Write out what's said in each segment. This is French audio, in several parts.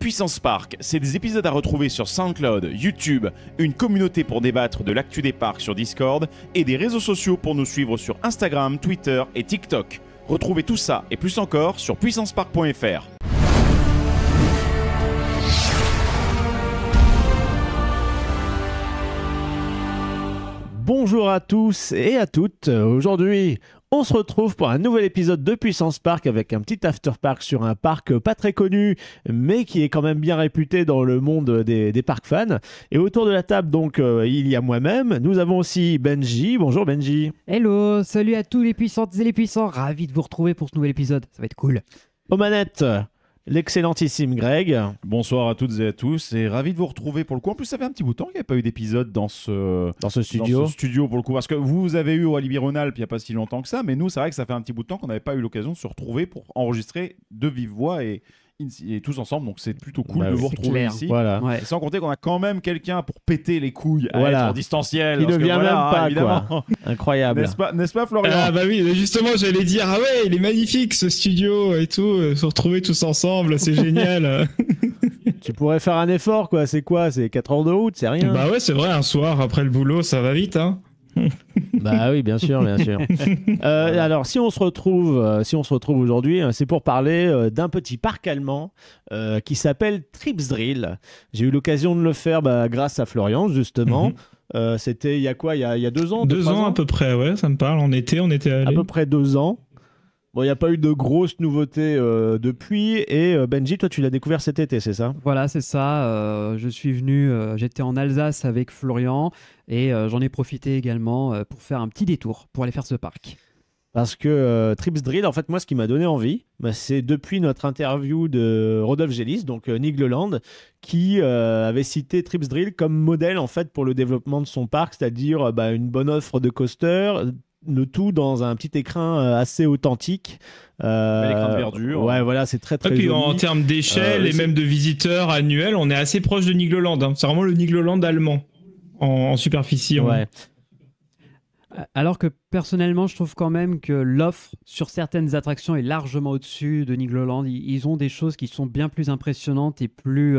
Puissance Park, c'est des épisodes à retrouver sur SoundCloud, YouTube, une communauté pour débattre de l'actu des parcs sur Discord et des réseaux sociaux pour nous suivre sur Instagram, Twitter et TikTok. Retrouvez tout ça et plus encore sur puissancepark.fr. Bonjour à tous et à toutes. Aujourd'hui, on se retrouve pour un nouvel épisode de Puissance Park avec un petit after park sur un parc pas très connu, mais qui est quand même bien réputé dans le monde des parcs fans. Et autour de la table, donc, il y a moi-même. Nous avons aussi Benji. Bonjour Benji. Hello, salut à tous les puissantes et les puissants. Ravi de vous retrouver pour ce nouvel épisode. Ça va être cool. Aux manettes, l'excellentissime Greg. Bonsoir à toutes et à tous et ravi de vous retrouver pour le coup. En plus, ça fait un petit bout de temps qu'il n'y a pas eu d'épisode dans ce studio pour le coup. Parce que vous avez eu au Alibi Rhône-Alpes il n'y a pas si longtemps que ça, mais nous, c'est vrai que ça fait un petit bout de temps qu'on n'avait pas eu l'occasion de se retrouver pour enregistrer de vive voix et tous ensemble, donc c'est plutôt cool de vous retrouver ici. Voilà. Ouais. Sans compter qu'on a quand même quelqu'un pour péter les couilles à Voilà. être en distanciel. Qui ne vient même pas, évidemment. quoi. Incroyable. N'est-ce pas Florian? Ah bah oui, justement j'allais dire, ah ouais, il est magnifique ce studio et tout, se retrouver tous ensemble, c'est génial. Tu pourrais faire un effort, quoi. C'est quoi? C'est 4 heures de route, c'est rien. Bah ouais, c'est vrai, un soir après le boulot, ça va vite, hein. Bah oui, bien sûr, bien sûr. Alors, si on se retrouve aujourd'hui, c'est pour parler d'un petit parc allemand qui s'appelle Tripsdrill. J'ai eu l'occasion de le faire grâce à Florian, justement. C'était il y a quoi? Il y a 2 ans? 2 ans à peu près, ouais, ça me parle. En été, on était allés. À peu près 2 ans. Bon, il n'y a pas eu de grosses nouveautés depuis. Et Benji, toi, tu l'as découvert cet été, c'est ça? Voilà, c'est ça. Je suis venu, j'étais en Alsace avec Florian et j'en ai profité également pour faire un petit détour pour aller faire ce parc. Parce que Tripsdrill, en fait, moi, ce qui m'a donné envie, c'est depuis notre interview de Rodolphe Gélis, donc Nigloland, qui avait cité Tripsdrill comme modèle, en fait, pour le développement de son parc, c'est-à-dire une bonne offre de coaster, le tout dans un petit écrin assez authentique. L'écran de verdure. Ouais, voilà, c'est très, très Et puis joli. en termes d'échelle et même de visiteurs annuels, on est assez proche de Nigloland, hein. C'est vraiment le Nigloland allemand en superficie. Ouais. Alors que personnellement, je trouve quand même que l'offre sur certaines attractions est largement au-dessus de Nigloland. Ils ont des choses qui sont bien plus impressionnantes et plus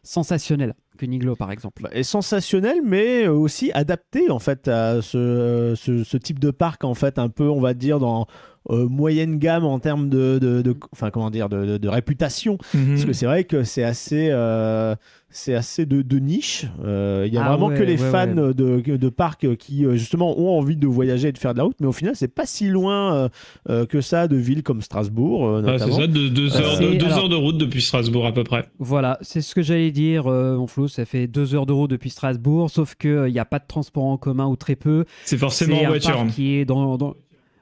sensationnelles que Niglo, par exemple. Et sensationnel, mais aussi adapté, en fait, à ce type de parc, en fait, un peu, on va dire, dans moyenne gamme en termes de réputation. Parce que c'est vrai que c'est assez de niche. Il y a vraiment que les fans de parcs qui justement ont envie de voyager et de faire de la route, mais au final c'est pas si loin que ça de villes comme Strasbourg notamment. C'est ça, 2 heures de route depuis Strasbourg à peu près. Voilà, c'est ce que j'allais dire, mon Flo, ça fait 2 heures de route depuis Strasbourg, sauf qu'il n'y a pas de transport en commun ou très peu. C'est forcément en voiture. C'est un parc qui est dans...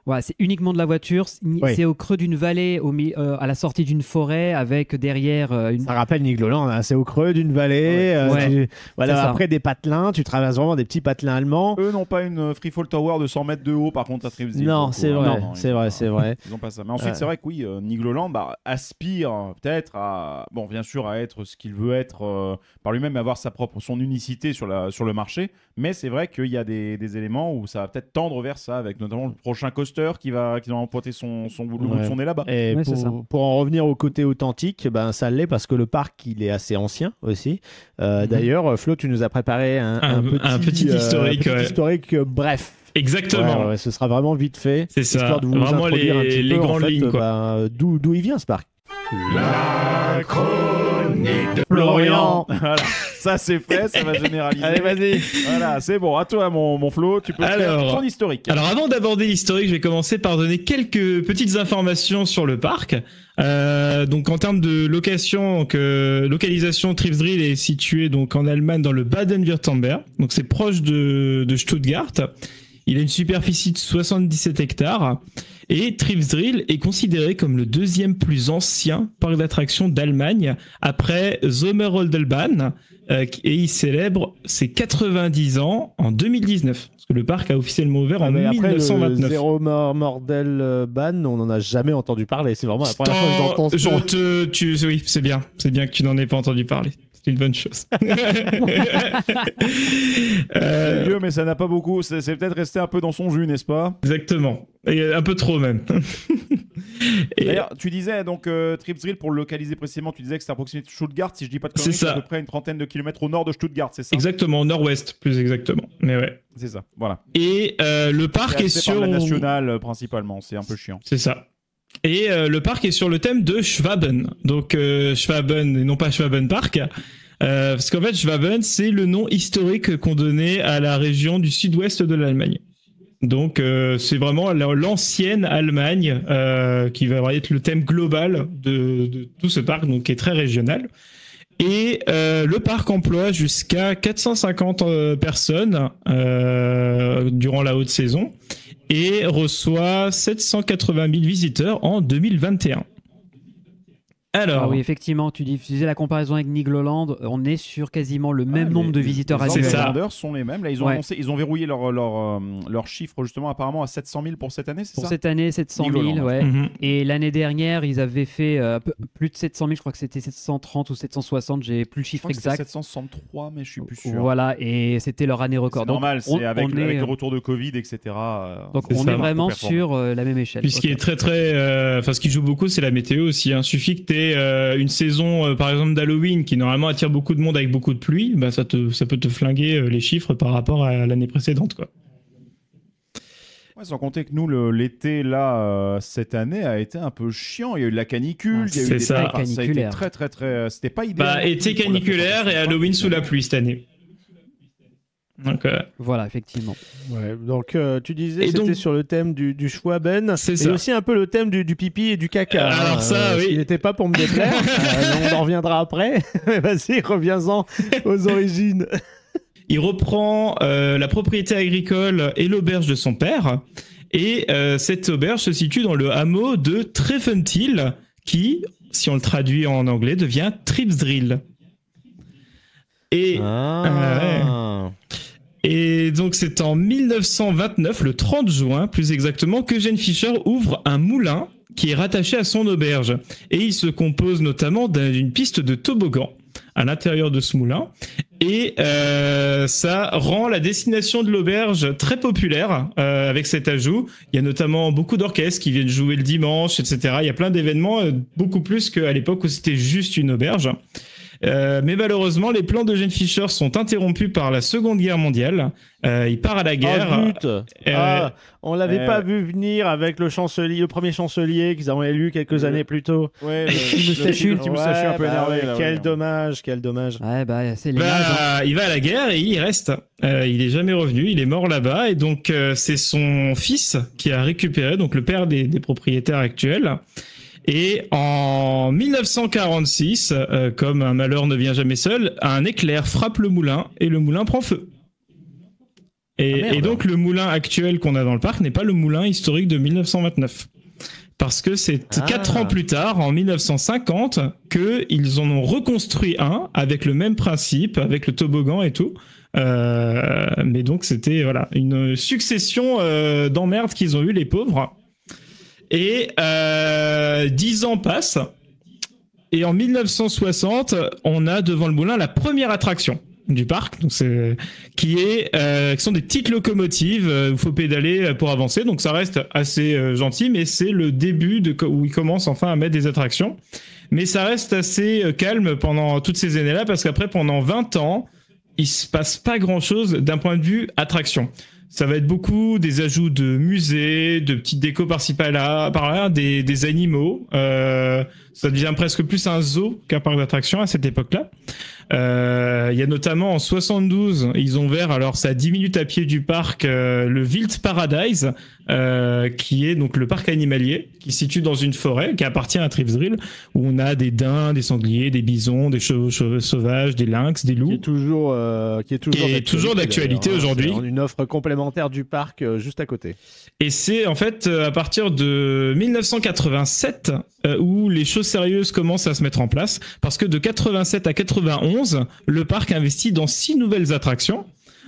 Ouais, c'est uniquement de la voiture. C'est au creux d'une vallée, à la sortie d'une forêt, avec derrière une... Ça rappelle Nigloland, hein, c'est au creux d'une vallée. Après des patelins, tu traverses vraiment des petits patelins allemands. Eux n'ont pas une Freefall Tower de 100 mètres de haut, par contre, à Tripsdrill. Non, c'est vrai, c'est vrai. Ils n'ont pas ça. Mais ensuite, c'est vrai que oui, Nigloland aspire peut-être à, bien sûr, à être ce qu'il veut être par lui-même, avoir son unicité sur le marché. Mais c'est vrai qu'il y a des éléments où ça va peut-être tendre vers ça, avec notamment le prochain coaster qui va emporter le bout de son nez là-bas. Et pour en revenir au côté authentique, ça l'est parce que le parc il est assez ancien aussi. D'ailleurs, Flo, tu nous as préparé un petit historique bref. Exactement. Ce sera vraiment vite fait. C'est ça. Histoire de vous vraiment introduire un petit les peu, grandes lignes. D'où il vient ce parc. La chronique de Florian. Voilà, ça c'est fait, ça va généraliser. Allez, vas-y. Voilà, c'est bon. À toi, mon Flo, tu peux faire ton historique. Alors, avant d'aborder l'historique, je vais commencer par donner quelques petites informations sur le parc. Donc, en termes de localisation, Tripsdrill est situé donc en Allemagne dans le Baden-Württemberg. Donc, c'est proche de Stuttgart. Il a une superficie de 77 hectares. Et Tripsdrill est considéré comme le 2e plus ancien parc d'attractions d'Allemagne après Sommerrodelbahn et il célèbre ses 90 ans en 2019. Parce que le parc a officiellement ouvert en 1929. Après, le Sommerrodelbahn, on n'en a jamais entendu parler. C'est vraiment la première fois que j'entends ça. Oui, c'est bien que tu n'en aies pas entendu parler. C'est une bonne chose. C'est vieux, mais ça n'a pas beaucoup. C'est peut-être resté un peu dans son jus, n'est-ce pas? Exactement. Et un peu trop même. D'ailleurs, tu disais donc Trips Drill, pour le localiser précisément, tu disais que c'était à proximité de Stuttgart, si je dis pas de conneries, c'est à peu près une trentaine de kilomètres au nord de Stuttgart, c'est ça? Exactement, au nord-ouest, plus exactement. Mais ouais. C'est ça, voilà. Et le parc est sur par la nationale principalement, c'est un peu chiant. C'est ça. Et le parc est sur le thème de Schwaben. Donc Schwaben et non pas Schwaben Park. Parce qu'en fait, Schwaben, c'est le nom historique qu'on donnait à la région du sud-ouest de l'Allemagne. Donc c'est vraiment l'ancienne Allemagne qui va être le thème global de tout ce parc, donc qui est très régional. Et le parc emploie jusqu'à 450 personnes durant la haute saison et reçoit 780 000 visiteurs en 2021. Alors, ah oui, effectivement, tu faisais la comparaison avec Nigloland, on est sur quasiment le même nombre de visiteurs annuels. Les vendeurs sont les mêmes. Là, ils ont annoncé, ils ont verrouillé leur chiffre justement apparemment à 700 000 pour cette année, c'est ça? Pour cette année, 700 000, ouais. Et l'année dernière, ils avaient fait plus de 700 000, je crois que c'était 730 ou 760, j'ai plus le chiffre exact. 763, mais je suis plus sûr. Voilà, et c'était leur année record. C'est normal, c'est avec le retour de Covid, etc. Donc on est vraiment sur la même échelle. Puis ce qui est très, enfin ce qui joue beaucoup, c'est la météo aussi. Il suffit que tu aies une saison, par exemple d'Halloween, qui normalement attire beaucoup de monde avec beaucoup de pluie, bah ça peut te flinguer les chiffres par rapport à l'année précédente, quoi. Ouais, sans compter que nous, l'été, là, cette année, a été un peu chiant. Il y a eu de la canicule, il y a eu ça a été très... C'était pas idéal. Bah, été caniculaire et Halloween sous la pluie cette année. Donc, voilà, effectivement. Ouais, donc tu disais que c'était sur le thème du Schwaben, et aussi un peu le thème du pipi et du caca. Alors ça, oui. Il n'était pas pour me déplaire, on en reviendra après. Vas-y, reviens-en aux origines. Il reprend la propriété agricole et l'auberge de son père, et cette auberge se situe dans le hameau de Treffentil, qui, si on le traduit en anglais, devient Trips Drill. Et Et donc c'est en 1929, le 30 juin plus exactement, que Jane Fisher ouvre un moulin qui est rattaché à son auberge. Et il se compose notamment d'une piste de toboggan à l'intérieur de ce moulin. Et ça rend la destination de l'auberge très populaire avec cet ajout. Il y a notamment beaucoup d'orchestres qui viennent jouer le dimanche, etc. Il y a plein d'événements, beaucoup plus qu'à l'époque où c'était juste une auberge. Mais malheureusement, les plans de Jane Fisher sont interrompus par la Seconde Guerre mondiale. Il part à la guerre. On l'avait pas vu venir avec le premier chancelier qu'ils avaient élu quelques années plus tôt. Ouais, le petit moustachu un peu énervé. Quel dommage. Ouais, bah, c'est les il va à la guerre et il y reste. Il est jamais revenu, il est mort là-bas. Et donc, c'est son fils qui a récupéré, donc le père des propriétaires actuels. Et en 1946, comme un malheur ne vient jamais seul, un éclair frappe le moulin et le moulin prend feu. Et donc le moulin actuel qu'on a dans le parc n'est pas le moulin historique de 1929. Parce que c'est 4 ans plus tard, en 1950, qu'ils en ont reconstruit un avec le même principe, avec le toboggan et tout. Mais donc c'était une succession d'emmerdes qu'ils ont eu, les pauvres. Et 10 ans passent, et en 1960, on a devant le moulin la première attraction du parc, donc qui sont des petites locomotives où il faut pédaler pour avancer, donc ça reste assez gentil, mais c'est le début où ils commencent enfin à mettre des attractions. Mais ça reste assez calme pendant toutes ces années-là, parce qu'après, pendant 20 ans, il se passe pas grand-chose d'un point de vue attraction. Ça va être beaucoup des ajouts de musées, de petites décos par-ci par-là, des animaux. Ça devient presque plus un zoo qu'un parc d'attractions à cette époque-là. Il y a notamment en 72, ils ont ouvert, alors c'est à 10 minutes à pied du parc, le Wild Paradise, qui est donc le parc animalier, qui se situe dans une forêt qui appartient à Trips Drill, où on a des daims, des sangliers, des bisons, des chevaux sauvages, des lynx, des loups. Qui est toujours d'actualité aujourd'hui. C'est une offre complémentaire du parc juste à côté. Et c'est en fait à partir de 1987 où les choses sérieuses commencent à se mettre en place, parce que de 87 à 91, le parc investit dans 6 nouvelles attractions,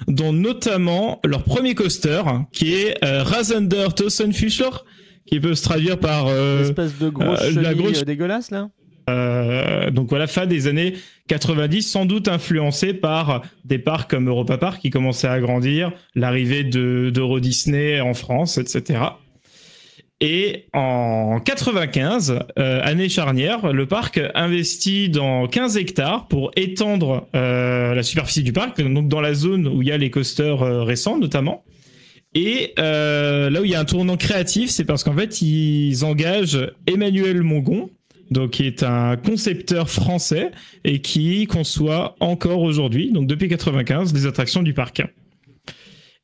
dont notamment leur premier coaster, qui est Rasender Fischer, qui peut se traduire par l'espèce de grosse chenille dégueulasse là. Donc voilà, fin des années 90, sans doute influencé par des parcs comme Europa Park qui commençaient à grandir, l'arrivée d'Euro Disney en France, etc. Et en 95, année charnière, le parc investit dans 15 hectares pour étendre la superficie du parc, donc dans la zone où il y a les coasters récents notamment. Et là où il y a un tournant créatif, c'est parce qu'en fait, ils engagent Emmanuel Mongon, donc qui est un concepteur français et qui conçoit encore aujourd'hui, donc depuis 95, les attractions du parc.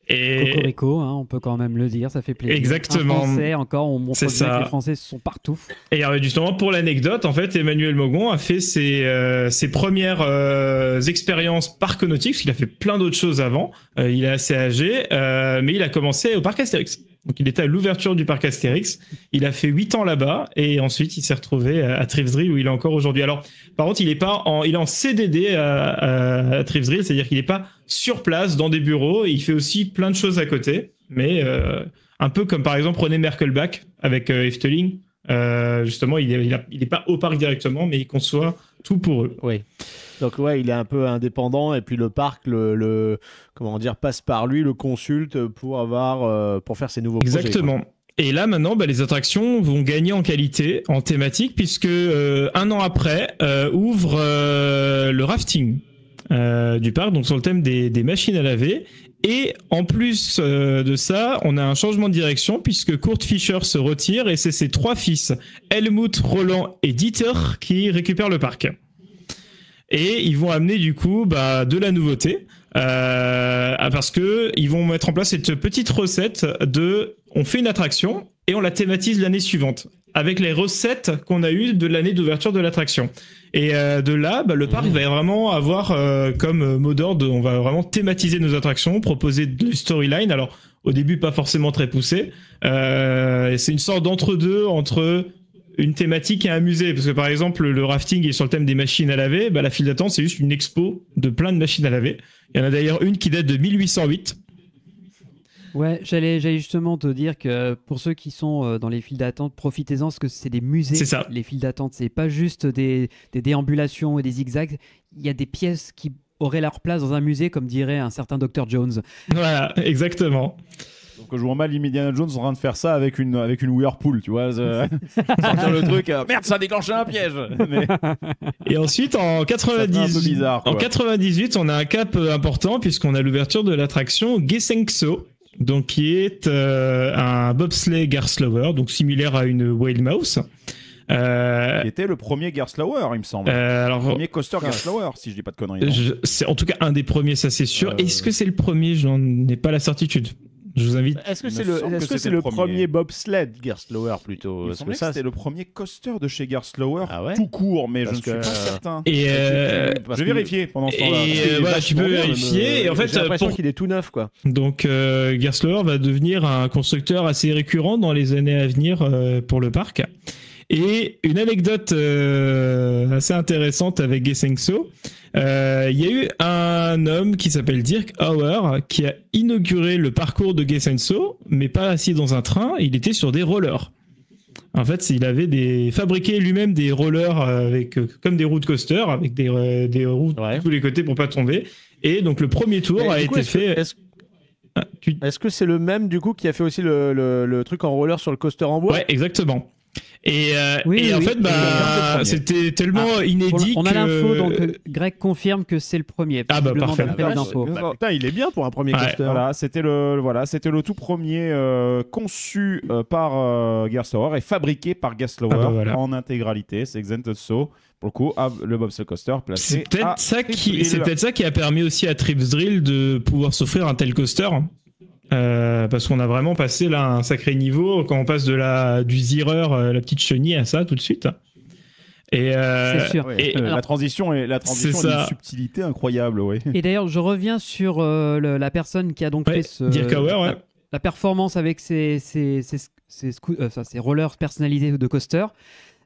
Et... Cocorico, on peut quand même le dire, ça fait plaisir. Exactement. Un Français, encore, on montre bien que les Français sont partout. Et justement, pour l'anecdote, en fait, Emmanuel Mongon a fait ses premières expériences parc nautique, parce qu'il a fait plein d'autres choses avant. Il est assez âgé, mais il a commencé au parc Astérix. Donc, il était à l'ouverture du parc Astérix. Il a fait 8 ans là-bas, et ensuite, il s'est retrouvé à Tripsdrill, où il est encore aujourd'hui. Alors, par contre, il est en CDD à Tripsdrill, c'est-à-dire qu'il n'est pas sur place, dans des bureaux. Il fait aussi plein de choses à côté, mais un peu comme, par exemple, René Merkelbach avec Efteling. Justement, il est pas au parc directement, mais il conçoit tout pour eux. Oui. Donc ouais, il est un peu indépendant et puis le parc comment dire, passe par lui, le consulte pour faire ses nouveaux projets. Exactement. Et là maintenant, les attractions vont gagner en qualité, en thématique, puisque un an après ouvre le rafting du parc, donc sur le thème des machines à laver. Et en plus de ça, on a un changement de direction puisque Kurt Fischer se retire et c'est ses 3 fils, Helmut, Roland et Dieter, qui récupèrent le parc. Et ils vont amener du coup de la nouveauté parce que ils vont mettre en place cette petite recette on fait une attraction et on la thématise l'année suivante avec les recettes qu'on a eues de l'année d'ouverture de l'attraction. Et de là, le parc va vraiment avoir comme mot d'ordre, on va vraiment thématiser nos attractions, proposer des storylines. Alors au début pas forcément très poussé. C'est une sorte d'entre-deux entre une thématique et un musée, parce que par exemple le rafting est sur le thème des machines à laver, la file d'attente c'est juste une expo de plein de machines à laver. Il y en a d'ailleurs une qui date de 1808. Ouais, j'allais justement te dire que pour ceux qui sont dans les files d'attente, profitez-en parce que c'est des musées. C'est ça. Les files d'attente, c'est pas juste des déambulations et des zigzags. Il y a des pièces qui auraient leur place dans un musée, comme dirait un certain Dr Jones. Voilà, exactement. Donc je vois mal Indiana Jones en train de faire ça avec une Whirlpool, tu vois. Sortir le truc, merde, ça a déclenché un piège. Mais... Et ensuite, en 98, on a un cap important puisqu'on a l'ouverture de l'attraction Gesengso, donc qui est un bobsleigh Gerstlauer, donc similaire à une Whale Mouse. Qui était le premier Gerstlauer, il me semble. Le premier coaster Gerstlauer, si je dis pas de conneries. C'est en tout cas un des premiers, ça c'est sûr. Est-ce que c'est le premier? Je n'en ai pas la certitude. Je vous invite. Est-ce que c'est le premier bobsled Gerstlauer plutôt? Il semblait que c'était le premier coaster de chez Gerstlauer tout court, mais je ne suis pas certain. Et je vais vérifier pendant ce temps-là. Et voilà, tu peux vérifier. Et en fait, j'ai l'impression qu'il est tout neuf, quoi. Donc Gerstlauer va devenir un constructeur assez récurrent dans les années à venir pour le parc. Et une anecdote assez intéressante avec Gesengso, il y a eu un homme qui s'appelle Dirk Auer qui a inauguré le parcours de Gesengso, mais pas assis dans un train, il était sur des rollers. En fait, il avait fabriqué lui-même des rollers comme des roues de coaster, avec des roues de tous les côtés pour pas tomber. Et donc le premier tour a été fait... Est-ce que c'est le même du coup qui a fait aussi le truc en roller sur le coaster en bois? Ouais, exactement. Et en fait, c'était tellement inédit on a l'info, donc Greg confirme que c'est le premier. Ah parfait. Putain, il est bien pour un premier coaster. Voilà, c'était le tout premier conçu par Gerstlauer et fabriqué par Gerstlauer en intégralité. C'est Gesengso. Pour le coup, le bobsleigh coaster placé. C'est peut-être ça qui a permis aussi à Tripsdrill de pouvoir s'offrir un tel coaster. Parce qu'on a vraiment passé là un sacré niveau quand on passe du Zierer, la petite chenille, à ça tout de suite. Et c'est sûr. Et la transition est d'une subtilité incroyable, oui. Et d'ailleurs, je reviens sur la personne qui a donc fait Dirk Auer, la performance avec ses rollers personnalisés de coaster.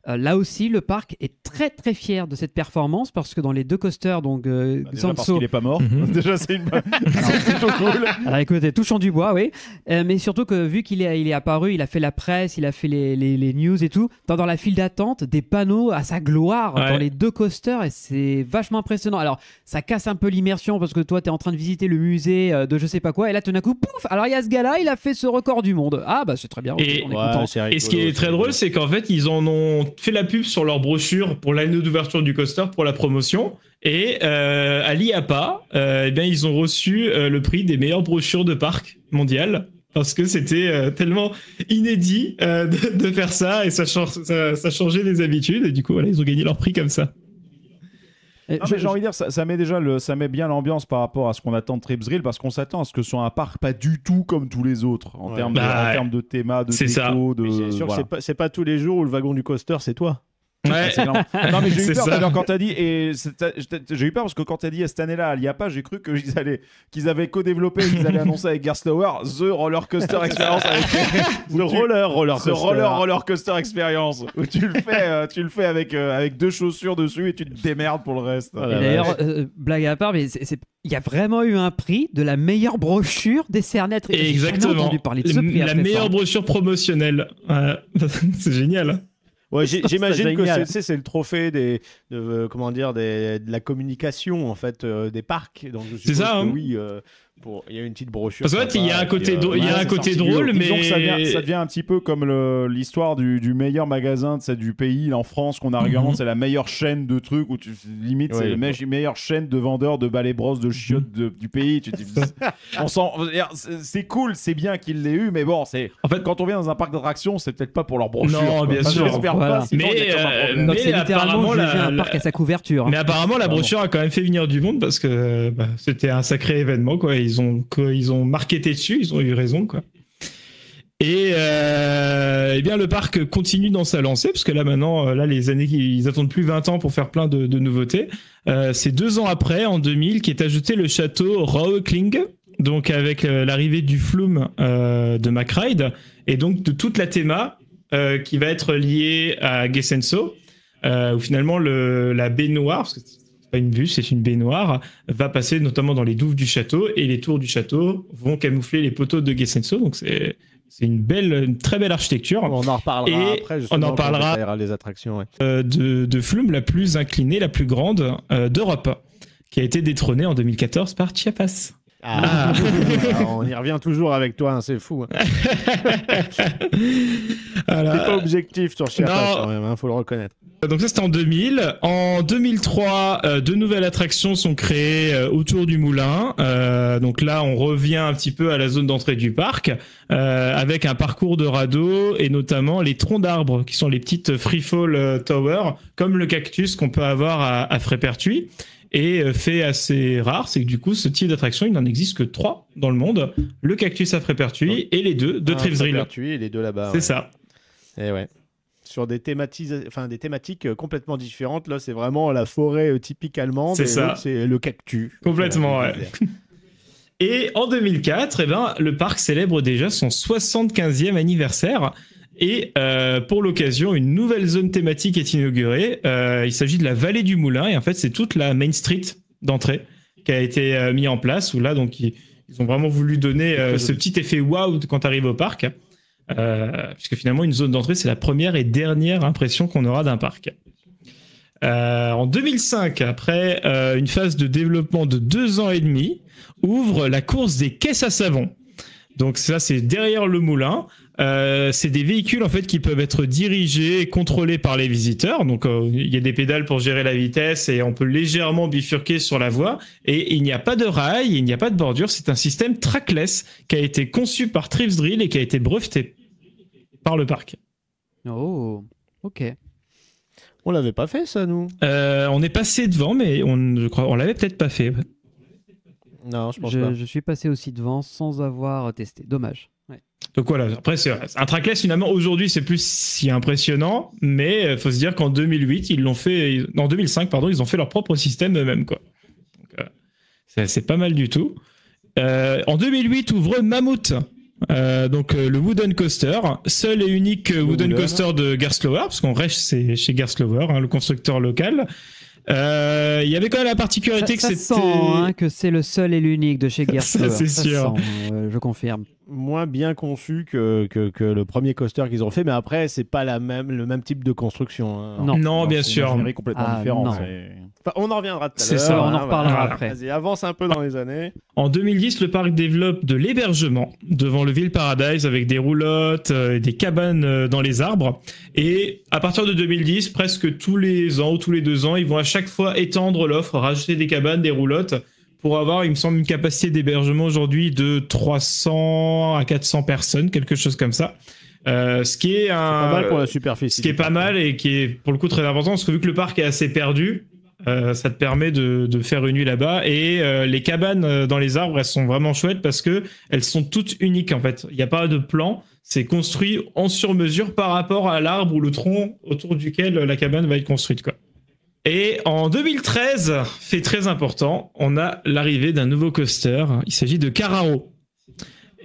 Là aussi, le parc est très très fier de cette performance parce que dans les deux coasters, donc déjà Xanso... parce qu'il est pas mort. Déjà, c'est plutôt cool. Alors écoutez, touchant du bois, oui. Mais surtout que vu qu'il est apparu, il a fait la presse, il a fait les news et tout, dans la file d'attente, des panneaux à sa gloire dans les deux coasters et c'est vachement impressionnant. Alors, ça casse un peu l'immersion parce que toi, tu es en train de visiter le musée de je sais pas quoi et là, tout d'un coup, pouf. Alors, il y a ce gars-là, il a fait ce record du monde. Ah, bah, c'est très bien. Et, on est content. Et ce qui est très drôle, c'est qu'en fait, ils en ont fait la pub sur leur brochure pour l'année d'ouverture du coaster pour la promotion. Et à l'IAPA, eh bien, ils ont reçu le prix des meilleures brochures de parc mondial parce que c'était tellement inédit de faire ça et ça changeait des habitudes. Et du coup, voilà, ils ont gagné leur prix comme ça. Non, mais j'ai envie de dire, ça met bien l'ambiance par rapport à ce qu'on attend de Tripsdrill parce qu'on s'attend à ce que ce soit un parc pas du tout comme tous les autres en termes de théma, de déco. C'est sûr que c'est pas tous les jours où le wagon du coaster, c'est toi. Ouais. Non mais j'ai eu peur d'ailleurs quand t'as dit j'ai eu peur parce que quand t'as dit cette année-là à l'IAPA, j'ai cru qu'ils avaient co-développé, qu'ils allaient annoncer avec Gerstlauer The Roller Coaster Experience avec Roller Coaster Experience où tu le fais avec deux chaussures dessus et tu te démerdes pour le reste. Et d'ailleurs, blague à part, mais il y a vraiment eu un prix de la meilleure brochure des Cernet. Exactement. J'ai entendu parler de ce prix la meilleure brochure promotionnelle. C'est génial. Ouais, j'imagine que c'est le trophée de la communication en fait des parcs. Donc c'est ça. Hein. Oui, il y a une petite brochure. Parce qu'en fait, il y a un côté drôle, mais ça devient un petit peu comme l'histoire du meilleur magasin du pays en France qu'on a régulièrement. C'est la meilleure chaîne de trucs où limite c'est la meilleure chaîne de vendeurs de balais brosses de chiottes du pays. Tu te dis, c'est cool, c'est bien qu'il l'ait eu, mais bon, en fait, quand on vient dans un parc d'attractions, c'est peut-être pas pour leur brochure. Non, bien sûr. J'espère pas. Donc c'est littéralement un parc à sa couverture. Mais apparemment, la brochure a quand même fait venir du monde parce que c'était un sacré événement, quoi. Ils ont marketé dessus, ils ont eu raison, quoi. Et bien le parc continue dans sa lancée parce que là maintenant, les années ils attendent plus 20 ans pour faire plein de nouveautés. C'est 2 ans après, en 2000, qu'est ajouté le château Rauekling, donc avec l'arrivée du Flume de McRide et donc de toute la théma qui va être liée à Gessenso, où finalement la baignoire, parce que pas une bûche, c'est une baignoire, va passer notamment dans les douves du château et les tours du château vont camoufler les poteaux de Gessenso. Donc c'est une très belle architecture. On en reparlera après. On en parlera les attractions. de Flume, la plus inclinée, la plus grande d'Europe, qui a été détrônée en 2014 par Chiapas. On y revient toujours avec toi, hein, c'est fou. Voilà. T'es pas objectif sur Chiapas quand même, faut le reconnaître. Donc ça c'était en 2000. En 2003, 2 nouvelles attractions sont créées autour du moulin. Donc là on revient un petit peu à la zone d'entrée du parc avec un parcours de radeau et notamment les troncs d'arbres qui sont les petites freefall towers comme le cactus qu'on peut avoir à Frépertuis. Et fait assez rare, c'est que du coup ce type d'attraction il n'en existe que 3 dans le monde, le cactus à Frépertuis et les 2 de Tripsdrill. Frépertuis et les 2 là-bas. C'est ça. Et ouais. Sur des thématiques complètement différentes. Là, c'est vraiment la forêt typique allemande. C'est ça. C'est le cactus. Complètement, ouais. Et en 2004, le parc célèbre déjà son 75e anniversaire. Et pour l'occasion, une nouvelle zone thématique est inaugurée. Il s'agit de la vallée du Moulin. Et en fait, c'est toute la Main Street d'entrée qui a été mise en place. Où là, donc, ils ont vraiment voulu donner ce petit effet waouh quand tu arrives au parc. Puisque finalement une zone d'entrée c'est la première et dernière impression qu'on aura d'un parc. En 2005, après une phase de développement de 2 ans et demi, ouvre la course des caisses à savon. Donc ça c'est derrière le moulin. C'est des véhicules en fait qui peuvent être dirigés et contrôlés par les visiteurs. Donc il y a des pédales pour gérer la vitesse et on peut légèrement bifurquer sur la voie. Et il n'y a pas de rail, il n'y a pas de bordure. C'est un système trackless qui a été conçu par Tripsdrill et qui a été breveté par le parc. Oh, ok. On l'avait pas fait ça, nous. On est passé devant, mais on l'avait peut-être pas fait. Non, je pense pas. Je suis passé aussi devant sans avoir testé. Dommage. Ouais. Donc voilà, après c'est un trackless finalement aujourd'hui c'est plus si impressionnant, mais faut se dire qu'en 2008 ils l'ont fait, en 2005 pardon, ils ont fait leur propre système eux-mêmes quoi. Donc c'est pas mal du tout. En 2008 ouvre Mammoth, Donc le Wooden Coaster, seul et unique Wooden Coaster de Gerstlauer, parce qu'on reste chez Gerstlauer, le constructeur local. Il y avait quand même la particularité que c'était... Ça sent que c'est le seul et l'unique de chez Gerstlauer. Ça, c'est sûr. Sent, je confirme. Moins bien conçu que le premier coaster qu'ils ont fait, mais après, c'est pas le même type de construction. Hein. Non, bien sûr. C'est complètement différent. Enfin, on en reviendra tout à l'heure. C'est ça, on en reparlera après. Vas-y, avance un peu dans les années. En 2010, le parc développe de l'hébergement devant le Ville Paradise avec des roulottes et des cabanes dans les arbres. Et à partir de 2010, presque tous les ans ou tous les 2 ans, ils vont à chaque fois étendre l'offre, rajouter des cabanes, des roulottes, pour avoir, il me semble, une capacité d'hébergement aujourd'hui de 300 à 400 personnes, quelque chose comme ça. Ce qui est pas mal pour la superficie. Ce qui est pas mal et qui est pour le coup très important, parce que vu que le parc est assez perdu, ça te permet de faire une nuit là-bas. Et les cabanes dans les arbres, elles sont vraiment chouettes parce que elles sont toutes uniques en fait. Il n'y a pas de plan, c'est construit en sur-mesure par rapport à l'arbre ou le tronc autour duquel la cabane va être construite, quoi. Et en 2013, fait très important, on a l'arrivée d'un nouveau coaster. Il s'agit de Carraro.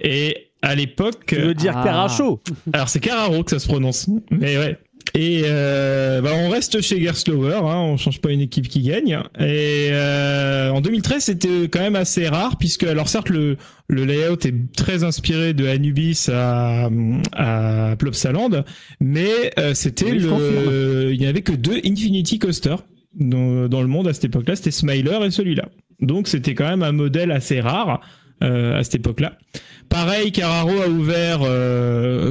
Et à l'époque... Tu veux dire Caracho? Alors c'est Carraro que ça se prononce, mais ouais. Et on reste chez Gerstlauer, on change pas une équipe qui gagne. Et en 2013, c'était quand même assez rare, puisque alors certes le layout est très inspiré de Anubis à Plopsaland, mais c'était il n'y avait que 2 Infinity Coasters dans le monde à cette époque-là, c'était Smiler et celui-là. Donc c'était quand même un modèle assez rare à cette époque-là. Pareil, Carraro a ouvert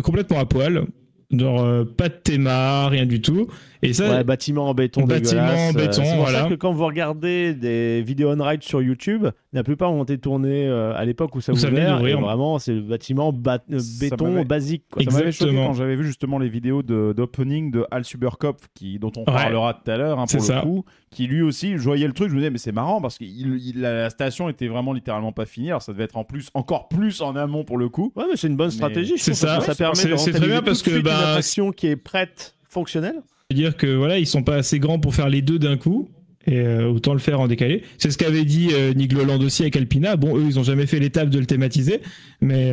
complètement à poil. Genre pas de théma, rien du tout. Et ça, bâtiment en béton dégueulasse. C'est pour ça que quand vous regardez des vidéos on-ride sur YouTube, la plupart ont été tournés à l'époque où ça ouvert. Et vraiment, c'est le bâtiment béton basique. Quoi. Ça m'avait choqué quand j'avais vu justement les vidéos d'opening de Hal Suberkopf, dont on parlera tout à l'heure, pour le coup, qui lui aussi, je voyais le truc, je me disais, mais c'est marrant parce que la station était vraiment littéralement pas finie. Alors ça devait être encore plus en amont pour le coup. Ouais, mais c'est une bonne stratégie. C'est ça. Ça permet c'est très bien parce que une attraction qui est prête, fonctionnelle. Dire que voilà, ils sont pas assez grands pour faire les deux d'un coup. Et autant le faire en décalé. C'est ce qu'avait dit Nigloland aussi avec Alpina. Bon, eux, ils ont jamais fait l'étape de le thématiser, mais...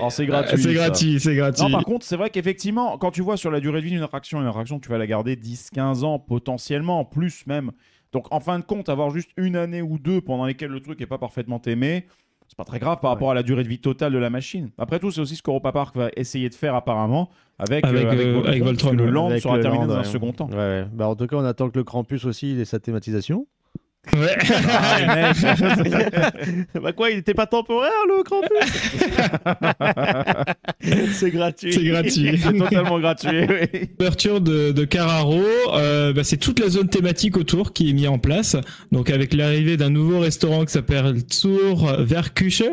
c'est gratuit. C'est gratuit. Non, par contre, c'est vrai qu'effectivement, quand tu vois sur la durée de vie d'une attraction, tu vas la garder 10-15 ans, potentiellement, plus même. Donc, en fin de compte, avoir juste une année ou 2 pendant lesquelles le truc n'est pas parfaitement aimé, c'est pas très grave par rapport à la durée de vie totale de la machine. Après tout, c'est aussi ce qu'Europa Park va essayer de faire apparemment avec Voltron. Le Land sera terminé dans un second temps. Ouais. Bah, en tout cas, on attend que le Krampus aussi ait sa thématisation. Ouais. Bah quoi, il était pas temporaire le Krampus? C'est gratuit. C'est totalement gratuit. Oui. L'ouverture de Carraro, c'est toute la zone thématique autour qui est mise en place. Donc avec l'arrivée d'un nouveau restaurant qui s'appelle Zur Werkküche.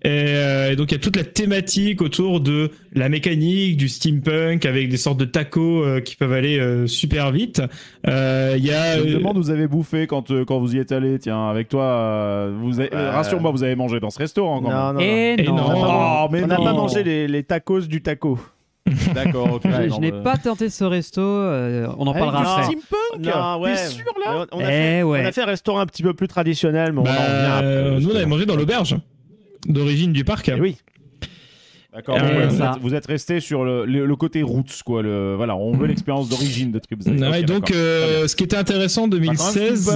Et donc il y a toute la thématique autour de la mécanique, du steampunk avec des sortes de tacos qui peuvent aller super vite. Il y a. Je me demande où vous avez bouffé quand vous y êtes allé. Tiens, avec toi, rassure-moi, vous avez mangé dans ce restaurant quand même. On n'a pas mangé les tacos du taco. D'accord, ok. Je n'ai pas tenté ce resto, on en parlera après. Steampunk. T'es sûr là? On a fait un restaurant un petit peu plus traditionnel, mais on en revient après. Nous on avait mangé dans l'auberge d'origine du parc. Oui. D'accord, vous êtes resté sur le côté roots, quoi. Voilà, on veut l'expérience d'origine de Trip Z. Ouais, donc, ce qui était intéressant en 2016,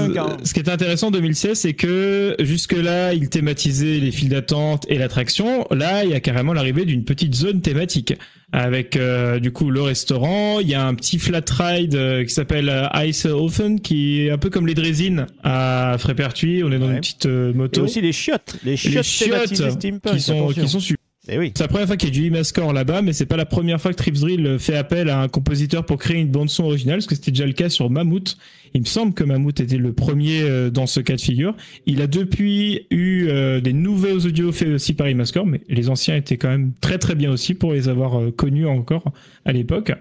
c'est que jusque-là, ils thématisaient les files d'attente et l'attraction. Là, il y a carrément l'arrivée d'une petite zone thématique avec du coup le restaurant. Il y a un petit flat ride qui s'appelle Ice Oven, qui est un peu comme les Draisines à Frépertuis. On est dans une petite moto. Et aussi les chiottes thématisées steampunk qui sont super. Eh oui. C'est la première fois qu'il y a du Imascore là-bas, mais c'est pas la première fois que Trips Drill fait appel à un compositeur pour créer une bande-son originale, parce que c'était déjà le cas sur Mammouth. Il me semble que Mammouth était le premier dans ce cas de figure. Il a depuis eu des nouveaux audios faits aussi par Imascore, mais les anciens étaient quand même très très bien aussi pour les avoir connus encore à l'époque.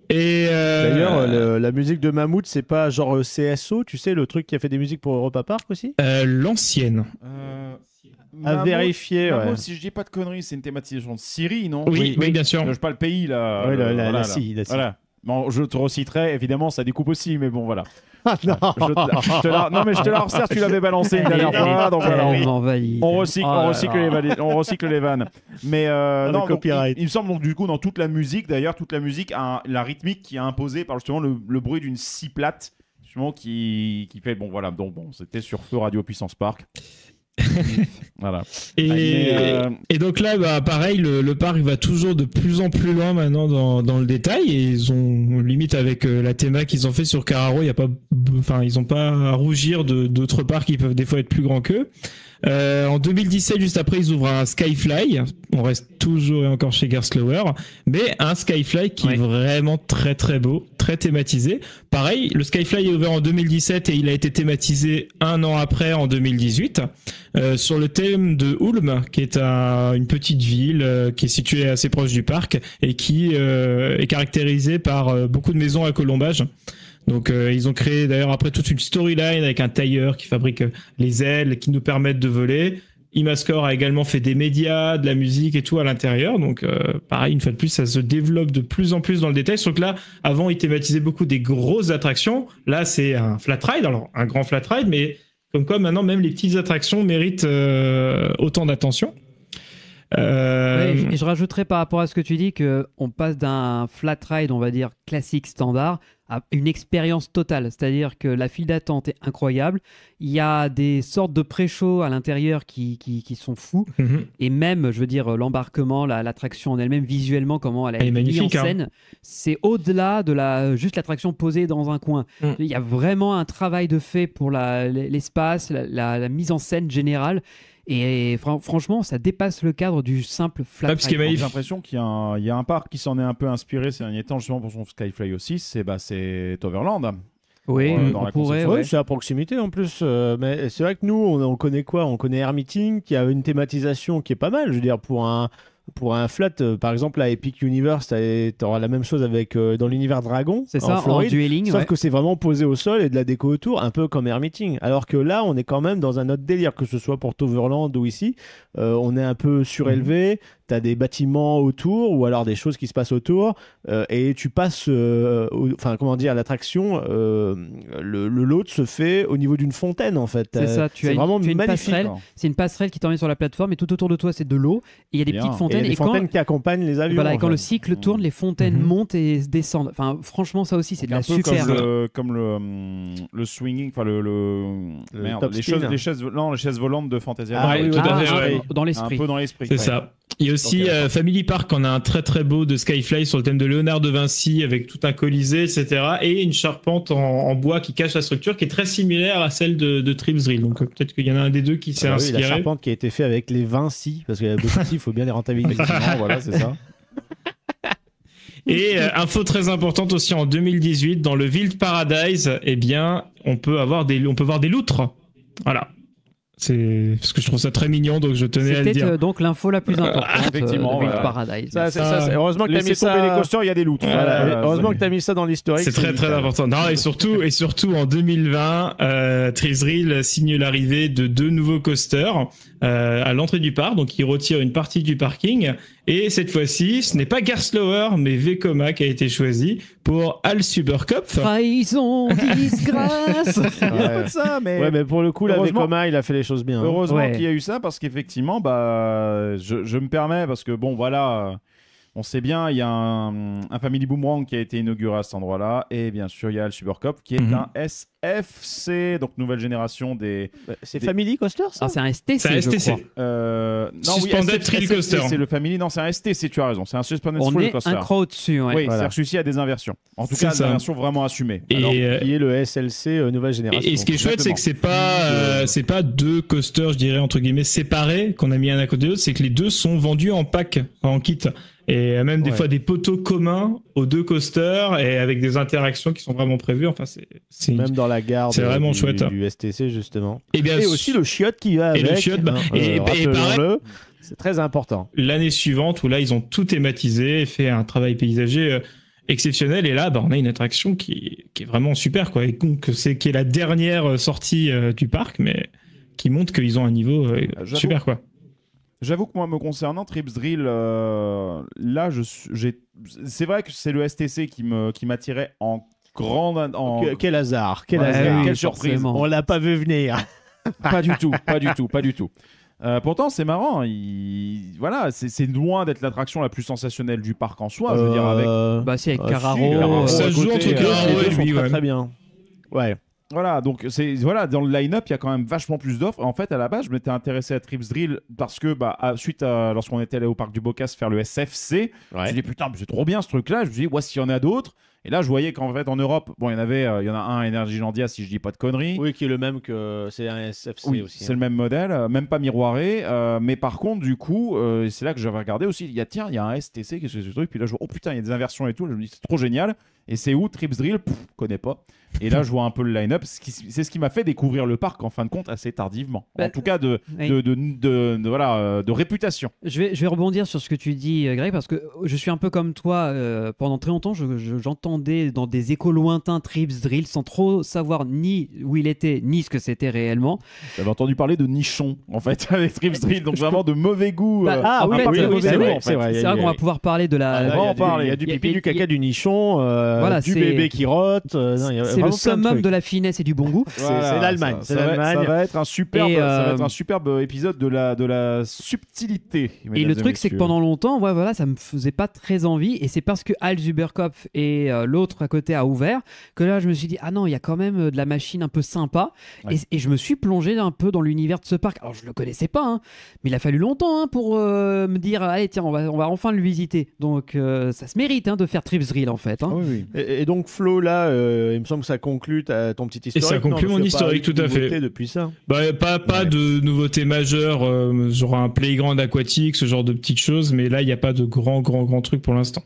Et d'ailleurs, la musique de Mammouth, c'est pas genre CSO, tu sais, le truc qui a fait des musiques pour Europa Park aussi L'ancienne. À vérifier. Mammouth, si je dis pas de conneries, c'est une thématisation de Syrie, non? Oui, bien sûr. Je pas le pays là. Oui, la Syrie. Voilà. Bon, je te reciterai, évidemment, ça découpe aussi, mais bon, voilà. Ah, non. Non, mais je te la resserre, tu l'avais balancé une dernière fois, donc voilà. On recycle les vannes. Mais non, donc, il me semble donc du coup dans toute la musique, d'ailleurs, toute la musique a la rythmique qui est imposée par justement le bruit d'une scie plate, justement qui fait bon voilà. Donc bon, c'était sur Feu Radio Puissance Park. Voilà. Et donc là, bah, pareil, le parc va toujours de plus en plus loin maintenant dans le détail. Et ils ont limite avec la théma qu'ils ont fait sur Carraro, ils ont pas à rougir d'autres parcs qui peuvent des fois être plus grands qu'eux. En 2017, juste après, ils ouvrent un Skyfly. On reste toujours et encore chez Gerstlauer, mais un Skyfly qui est vraiment très très beau, très thématisé. Pareil, le Skyfly est ouvert en 2017 et il a été thématisé un an après, en 2018, sur le thème de Ulm, qui est une petite ville qui est située assez proche du parc et qui est caractérisée par beaucoup de maisons à colombage. Donc ils ont créé d'ailleurs après toute une storyline avec un tailleur qui fabrique les ailes qui nous permettent de voler. Imascore a également fait des médias, de la musique et tout à l'intérieur. Donc pareil, une fois de plus, ça se développe de plus en plus dans le détail. Sauf que là, avant, ils thématisaient beaucoup des grosses attractions. Là, c'est un flat ride, alors un grand flat ride, mais comme quoi maintenant, même les petites attractions méritent autant d'attention. Et je rajouterais par rapport à ce que tu dis qu'on passe d'un flat ride, on va dire classique standard, à une expérience totale. C'est-à-dire que la file d'attente est incroyable. Il y a des sortes de pré-shows à l'intérieur qui sont fous. Et même, je veux dire, l'embarquement, l'attraction en elle-même, visuellement, comment elle est mise en scène, c'est au-delà de juste l'attraction posée dans un coin. Il y a vraiment un travail de fait pour l'espace, la mise en scène générale. Et franchement, ça dépasse le cadre du simple flat ride. J'ai l'impression qu'il y a un parc qui s'en est un peu inspiré ces derniers temps, justement pour son Skyfly aussi, c'est Toverland. Oui, on pourrait. Oui, c'est à proximité en plus. Mais c'est vrai que nous, on connaît quoi ? On connaît Air Meeting, qui a une thématisation qui est pas mal. Je veux dire, pour un flat, par exemple, à Epic Universe, tu auras la même chose avec dans l'univers Dragon. C'est ça, Floride, en dueling. Sauf que c'est vraiment posé au sol et de la déco autour, un peu comme Air Meeting. Alors que là, on est quand même dans un autre délire, que ce soit pour Toverland ou ici. On est un peu surélevé. Tu as des bâtiments autour ou alors des choses qui se passent autour et tu passes, l'attraction, le load se fait au niveau d'une fontaine en fait. C'est ça, tu as vraiment une magnifique. C'est une passerelle qui t'emmène sur la plateforme et tout autour de toi c'est de l'eau et il y a des petites fontaines. Et des fontaines qui accompagnent les avions. Voilà, et quand le cycle tourne, les fontaines montent et descendent. Enfin, franchement, ça aussi c'est de la super. Comme le swinging, enfin les chaises volantes de Fantasia. Dans l'esprit. Un peu dans l'esprit. C'est ça. Il y a aussi Family Park, on a un très très beau de Skyfly sur le thème de Léonard de Vinci avec tout un colisée, etc. Et une charpente en bois qui cache la structure qui est très similaire à celle de Tripsdrill. Donc peut-être qu'il y en a un des deux qui s'est inspiré. La charpente qui a été faite avec les Vinci, parce qu'il y a beaucoup il faut bien les rentabiliser. Voilà, c'est ça. Et info très importante aussi en 2018, dans le Wild Paradise, eh bien, on peut voir des loutres. Voilà. C'est parce que je trouve ça très mignon, donc je tenais à le dire. C'était donc l'info la plus importante. Effectivement, Wild Paradise. Heureusement que tu as mis ça. Les coasters, il y a des loutres. Heureusement que tu as mis ça dans l'historique. C'est très très important. Non, et surtout en 2020, Tripsdrill signe l'arrivée de 2 nouveaux coasters à l'entrée du parc, donc il retire une partie du parking. Et cette fois-ci, ce n'est pas Gerstlauer, mais Vekoma qui a été choisi pour Al Supercup. Trahison, disgrâce. Mais pour le coup, la Vekoma, il a fait les choses bien. Heureusement qu'il y a eu ça, parce qu'effectivement, je me permets, parce que bon, voilà, on sait bien, il y a un Family Boomerang qui a été inauguré à cet endroit-là, et bien sûr, il y a Al Supercup qui est un SFC, donc nouvelle génération des... C'est Family Coaster, ça? C'est un STC, c'est un STC. Suspended Thrill Coaster. C'est le Family, non, c'est un STC, tu as raison, c'est un Suspended Thrill Coaster. On est un cran au-dessus, Oui, c'est celui-ci a des inversions. En tout cas, des inversions vraiment assumées. Qui est le SLC nouvelle génération. Et ce qui est chouette, c'est que c'est pas 2 coasters, je dirais, entre guillemets, séparés, qu'on a mis un à côté de l'autre, c'est que les 2 sont vendus en pack, en kit. Et même des fois des poteaux communs aux 2 coasters et avec des interactions qui sont vraiment prévues. Enfin, c'est même dans la gare chouette. Du STC justement. Et aussi le chiotte qui va avec. Et le chiotte, et pareil, c'est très important. L'année suivante où là ils ont tout thématisé et fait un travail paysager exceptionnel. Et là, on a une attraction qui est vraiment super, quoi. Et donc qui est la dernière sortie du parc, mais qui montre qu'ils ont un niveau super, quoi. J'avoue que moi, me concernant, Trips Drill, là, c'est vrai que c'est le STC qui m'attirait en grande. Quel hasard, quelle surprise. On l'a pas vu venir. Pas du tout. Pourtant, c'est marrant. Voilà, c'est loin d'être l'attraction la plus sensationnelle du parc en soi. Je veux dire, avec. Bah, si, avec Carraro. Ça joue entre Carraro et lui, très bien. Ouais. Voilà, donc dans le line-up, il y a quand même vachement plus d'offres. En fait, à la base, je m'étais intéressé à Trips Drill parce que, lorsqu'on était allé au parc du Bocas faire le SFC, je me suis dit, putain, c'est trop bien ce truc-là. Je me suis dit, s'il y en a d'autres. Et là, je voyais qu'en fait, en Europe, il y en a un à Energylandia, si je dis pas de conneries. Oui, qui est le même que c'est un SFC aussi. C'est le même modèle, même pas miroiré. Mais par contre, du coup, c'est là que j'avais regardé aussi. Il y a un STC, qu'est-ce que c'est ce truc? Puis là, je vois, oh putain, il y a des inversions et tout. Je me dis, c'est trop génial. Et c'est où Trips Drill? Connais pas. Et là, je vois un peu le line-up. C'est ce qui m'a fait découvrir le parc, en fin de compte, assez tardivement. En tout cas, de réputation. Je vais rebondir sur ce que tu dis, Greg, parce que je suis un peu comme toi. Pendant très longtemps, j'entendais dans des échos lointains Trips Drill sans trop savoir ni où il était, ni ce que c'était réellement. J'avais entendu parler de nichons, en fait, avec Trips Drill. Donc vraiment de mauvais goût. C'est vrai. C'est vrai qu'on va pouvoir parler de la... Il y a du pipi, du caca, du nichon, du bébé qui rote. C'est le summum de la finesse et du bon goût. C'est l'Allemagne. Ça va être un superbe épisode de la subtilité. Et le truc, c'est que pendant longtemps, ça me faisait pas très envie. Et c'est parce que Al Zuberkopf et l'autre à côté a ouvert que là, je me suis dit, ah non, il y a quand même de la machine un peu sympa. Ouais. Et je me suis plongé un peu dans l'univers de ce parc. Alors, je le connaissais pas, mais il a fallu longtemps pour me dire, allez, tiens, on va enfin le visiter. Donc, ça se mérite de faire Trips Drill, en fait. Oui. Et donc, Flo, là, il me semble que ça conclut ton petit historique. Et ça conclut mon historique, tout à fait. Depuis ça. Pas de nouveautés majeures, genre un playground aquatique, ce genre de petites choses, mais là, il n'y a pas de grands trucs pour l'instant.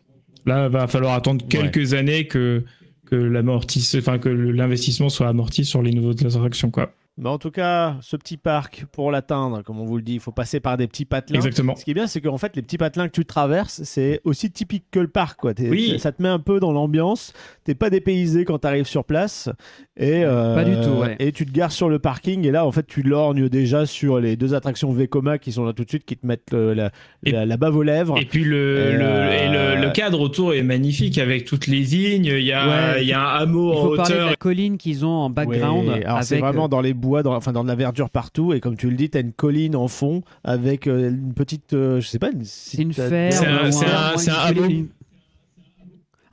Là, va falloir attendre quelques années que l'investissement soit amorti sur les nouveaux attractions, quoi. Mais en tout cas, ce petit parc, pour l'atteindre, comme on vous le dit, il faut passer par des petits patelins. Exactement. Ce qui est bien, c'est qu'en fait, les petits patelins que tu traverses, c'est aussi typique que le parc, quoi. Ça te met un peu dans l'ambiance. T'es pas dépaysé quand t'arrives sur place. Et, pas du tout, ouais. Et tu te gares sur le parking. Et là, en fait, tu lorgnes déjà sur les deux attractions Vekoma qui sont là tout de suite, qui te mettent la bave aux lèvres. Et puis le cadre autour est magnifique avec toutes les vignes. Il y a un hameau en hauteur. Il faut parler de la colline qu'ils ont en background. Ouais, alors c'est vraiment dans les bois, dans de la verdure partout, et comme tu le dis, t'as une colline en fond avec une petite, je sais pas, c'est une ferme, c'est un hameau.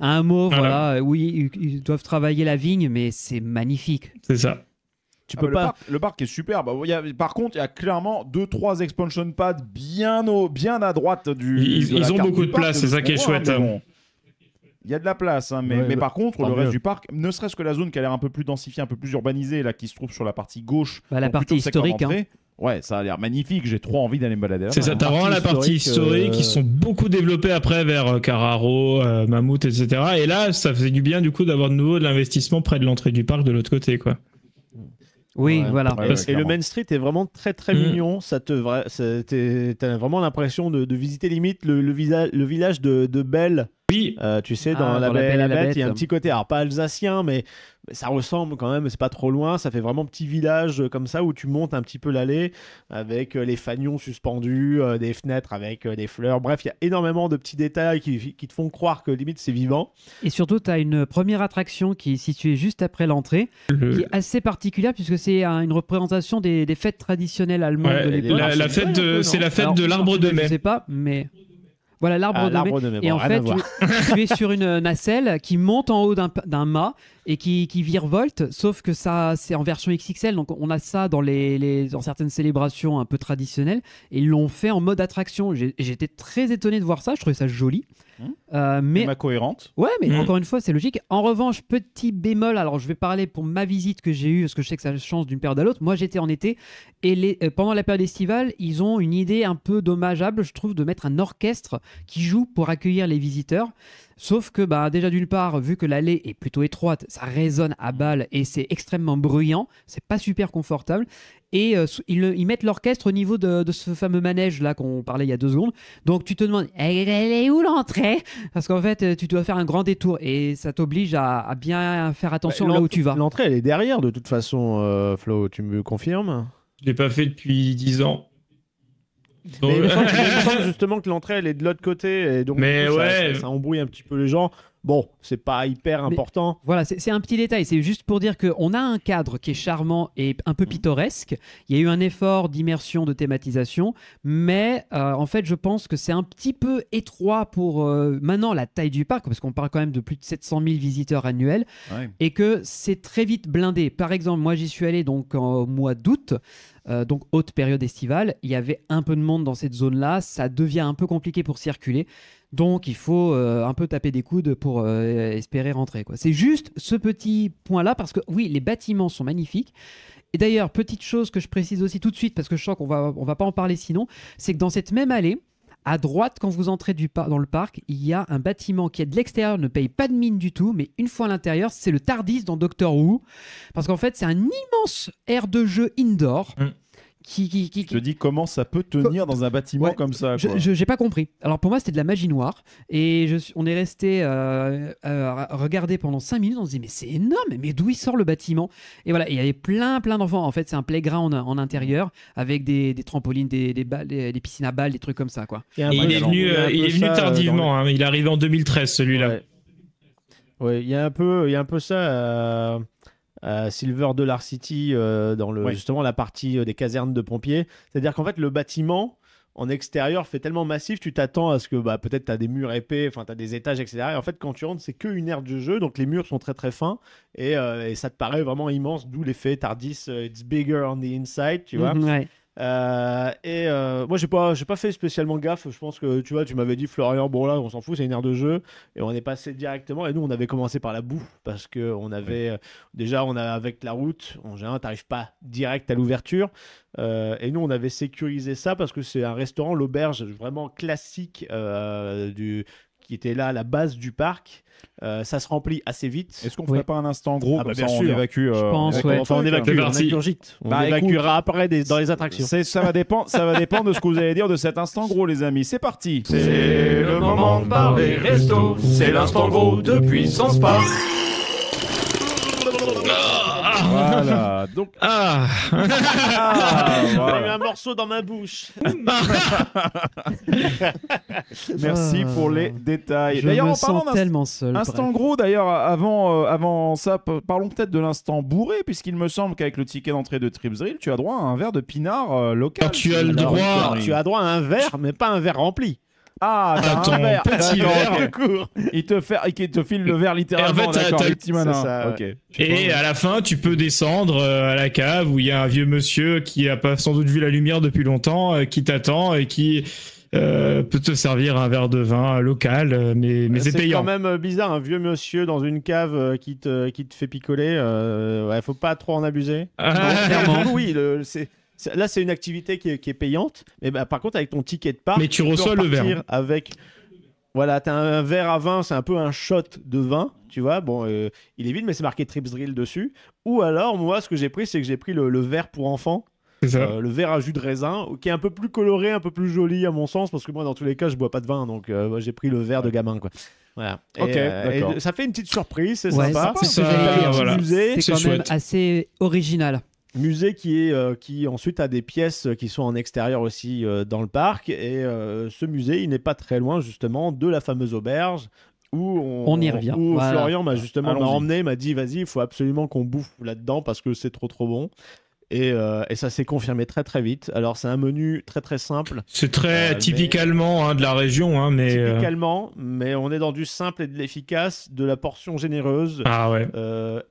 Un hameau, voilà. Oui, ils doivent travailler la vigne, mais c'est magnifique. C'est ça. Tu peux pas. Le parc est super. Par contre, il y a clairement 2-3 expansion pads bien à droite du. Ils ont beaucoup de place, c'est ça qui est chouette. Il y a de la place, mais par contre, le reste du parc, ne serait-ce que la zone qui a l'air un peu plus densifiée, un peu plus urbanisée, là, qui se trouve sur la partie gauche. La partie historique. Ouais, ça a l'air magnifique. J'ai trop envie d'aller me balader là. C'est ça, t'as vraiment la partie historique qui sont beaucoup développées après vers Carraro, Mammouth, etc. Et là, ça faisait du bien du coup d'avoir de nouveau de l'investissement près de l'entrée du parc de l'autre côté, quoi. Oui, voilà. Et le Main Street est vraiment très très mignon. T'as vraiment l'impression de visiter limite le village de Belle. Oui. Tu sais, dans La Belle et la Bête, il y a un petit côté, alors pas alsacien, mais ça ressemble quand même, c'est pas trop loin. Ça fait vraiment petit village comme ça où tu montes un petit peu l'allée avec les fanions suspendus, des fenêtres avec des fleurs. Bref, il y a énormément de petits détails qui te font croire que limite c'est vivant. Et surtout, tu as une première attraction qui est située juste après l'entrée, qui est assez particulière puisque c'est une représentation des fêtes traditionnelles allemandes de l'époque. C'est la fête de l'arbre de mai. Je sais pas, mais. Voilà, l'arbre de mai. Et en fait, tu es sur une nacelle qui monte en haut d'un mât et qui virevolte, sauf que ça, c'est en version XXL. Donc, on a ça dans certaines célébrations un peu traditionnelles. Et ils l'ont fait en mode attraction. J'étais très étonné de voir ça. Je trouvais ça joli. Mais cohérente. Ouais, mais encore une fois, c'est logique. En revanche, petit bémol. Alors, je vais parler pour ma visite que j'ai eue, parce que je sais que ça change d'une période à l'autre. Moi, j'étais en été. Et pendant la période estivale, ils ont une idée un peu dommageable, je trouve, de mettre un orchestre qui joue pour accueillir les visiteurs. Sauf que déjà d'une part, vu que l'allée est plutôt étroite, ça résonne à balle et c'est extrêmement bruyant, c'est pas super confortable. Et ils mettent l'orchestre au niveau de ce fameux manège là qu'on parlait il y a 2 secondes. Donc tu te demandes, elle est où l'entrée? Parce qu'en fait, tu dois faire un grand détour et ça t'oblige à bien faire attention là où tu vas. L'entrée, elle est derrière de toute façon, Flo, tu me confirmes? Je l'ai pas fait depuis 10 ans. Mais il me semble justement que l'entrée elle est de l'autre côté et donc Mais du coup, ouais. ça embrouille un petit peu les gens. Bon, c'est pas hyper important. Voilà, c'est un petit détail. C'est juste pour dire qu'on a un cadre qui est charmant et un peu pittoresque. Il y a eu un effort d'immersion, de thématisation, mais en fait, je pense que c'est un petit peu étroit pour maintenant la taille du parc, parce qu'on parle quand même de plus de 700 000 visiteurs annuels, et que c'est très vite blindé. Par exemple, moi, j'y suis allé donc au mois d'août. Donc haute période estivale, il y avait un peu de monde dans cette zone-là, ça devient un peu compliqué pour circuler, donc il faut un peu taper des coudes pour espérer rentrer, quoi. C'est juste ce petit point-là, parce que oui, les bâtiments sont magnifiques, et d'ailleurs, petite chose que je précise aussi tout de suite, parce que je sens qu'on va pas en parler sinon, c'est que dans cette même allée, à droite, quand vous entrez dans le parc, il y a un bâtiment qui est de l'extérieur, ne paye pas de mine du tout, mais une fois à l'intérieur, c'est le TARDIS dans Doctor Who. Parce qu'en fait, c'est un immense aire de jeu indoor. Qui te dis comment ça peut tenir dans un bâtiment comme ça, quoi. J'ai pas compris. Alors pour moi c'était de la magie noire et on est resté regarder pendant 5 minutes, on se dit mais c'est énorme, mais d'où il sort le bâtiment? Et voilà, il y avait plein d'enfants. En fait c'est un playground en intérieur avec des trampolines, des piscines à balles, des trucs comme ça, quoi. Et il est venu tardivement, hein. Il est arrivé en 2013 celui-là. Ouais, il y a un peu ça à Silver Dollar City dans justement la partie des casernes de pompiers. C'est-à-dire qu'en fait le bâtiment en extérieur fait tellement massif, tu t'attends à ce que peut-être tu as des murs épais, enfin tu as des étages, etc. Et en fait quand tu rentres c'est qu'une aire de jeu, donc les murs sont très très fins et ça te paraît vraiment immense, d'où l'effet TARDIS, it's bigger on the inside, tu vois. Ouais. Moi j'ai pas fait spécialement gaffe. Je pense que tu m'avais dit Florian, bon là on s'en fout, c'est une aire de jeu, et on est passé directement, et nous on avait commencé par la bouffe parce que on avait déjà avec la route en général t'arrives pas direct à l'ouverture, et nous on avait sécurisé ça parce que c'est un restaurant, l'auberge vraiment classique qui était là à la base du parc. Ça se remplit assez vite. Est-ce qu'on ferait pas un instant gros comme ça, bien on sûr. évacue, je pense, on évacue, on évacuera après dans les attractions. Ça va dépendre de ce que vous allez dire de cet instant gros, les amis. C'est parti. C'est le moment de parler resto. C'est l'instant gros de Puissance Park. Voilà. Donc J'ai eu un morceau dans ma bouche. Merci pour les détails. Je D'ailleurs, me en parlant sens tellement seul. instant gros, d'ailleurs, avant ça, parlons peut-être de l'instant bourré, puisqu'il me semble qu'avec le ticket d'entrée de Tripsdrill, tu as droit à un verre de pinard local. Tu as le droit. Tu as droit à un verre, mais pas un verre rempli. Ah, t'as ton un verre. petit verre. Il te file le verre littéralement. Et en fait, d'accord, t'as- les petits malins. ça, Ok. Et à la fin, tu peux descendre à la cave où il y a un vieux monsieur qui a pas sans doute vu la lumière depuis longtemps, qui t'attend et qui peut te servir un verre de vin local, mais c'est payant. C'est quand même bizarre, un vieux monsieur dans une cave qui te fait picoler. Faut pas trop en abuser. Clairement, oui, là, c'est une activité qui est payante. Mais par contre, avec ton ticket de parc, Mais tu reçois le repartir verre. avec. Voilà, t'as un verre à vin, c'est un peu un shot de vin, tu vois. Bon, il est vide, mais c'est marqué Tripsdrill dessus. Ou alors, moi, ce que j'ai pris, c'est que j'ai pris le verre pour enfants. C'est ça. Le verre à jus de raisin, qui est un peu plus coloré, un peu plus joli à mon sens, parce que moi, dans tous les cas, je bois pas de vin, donc moi, j'ai pris le verre de gamin, quoi. Voilà. Ok, d'accord. Et ça fait une petite surprise, c'est Ouais, sympa. c'est ce que j'allais dire. Voilà. Musée, C'est quand même chouette. assez original. musée qui ensuite a des pièces qui sont en extérieur aussi dans le parc, et ce musée, il n'est pas très loin justement de la fameuse auberge. Où On y revient. Où Voilà. Florian m'a justement Allons-y. emmené, m'a dit vas-y, il faut absolument qu'on bouffe là-dedans parce que c'est trop bon. Et ça s'est confirmé très très vite. Alors c'est un menu très très simple. C'est très typique allemand de la région, hein, mais Typiquement, mais on est dans du simple et de l'efficace, de la portion généreuse. ah ouais.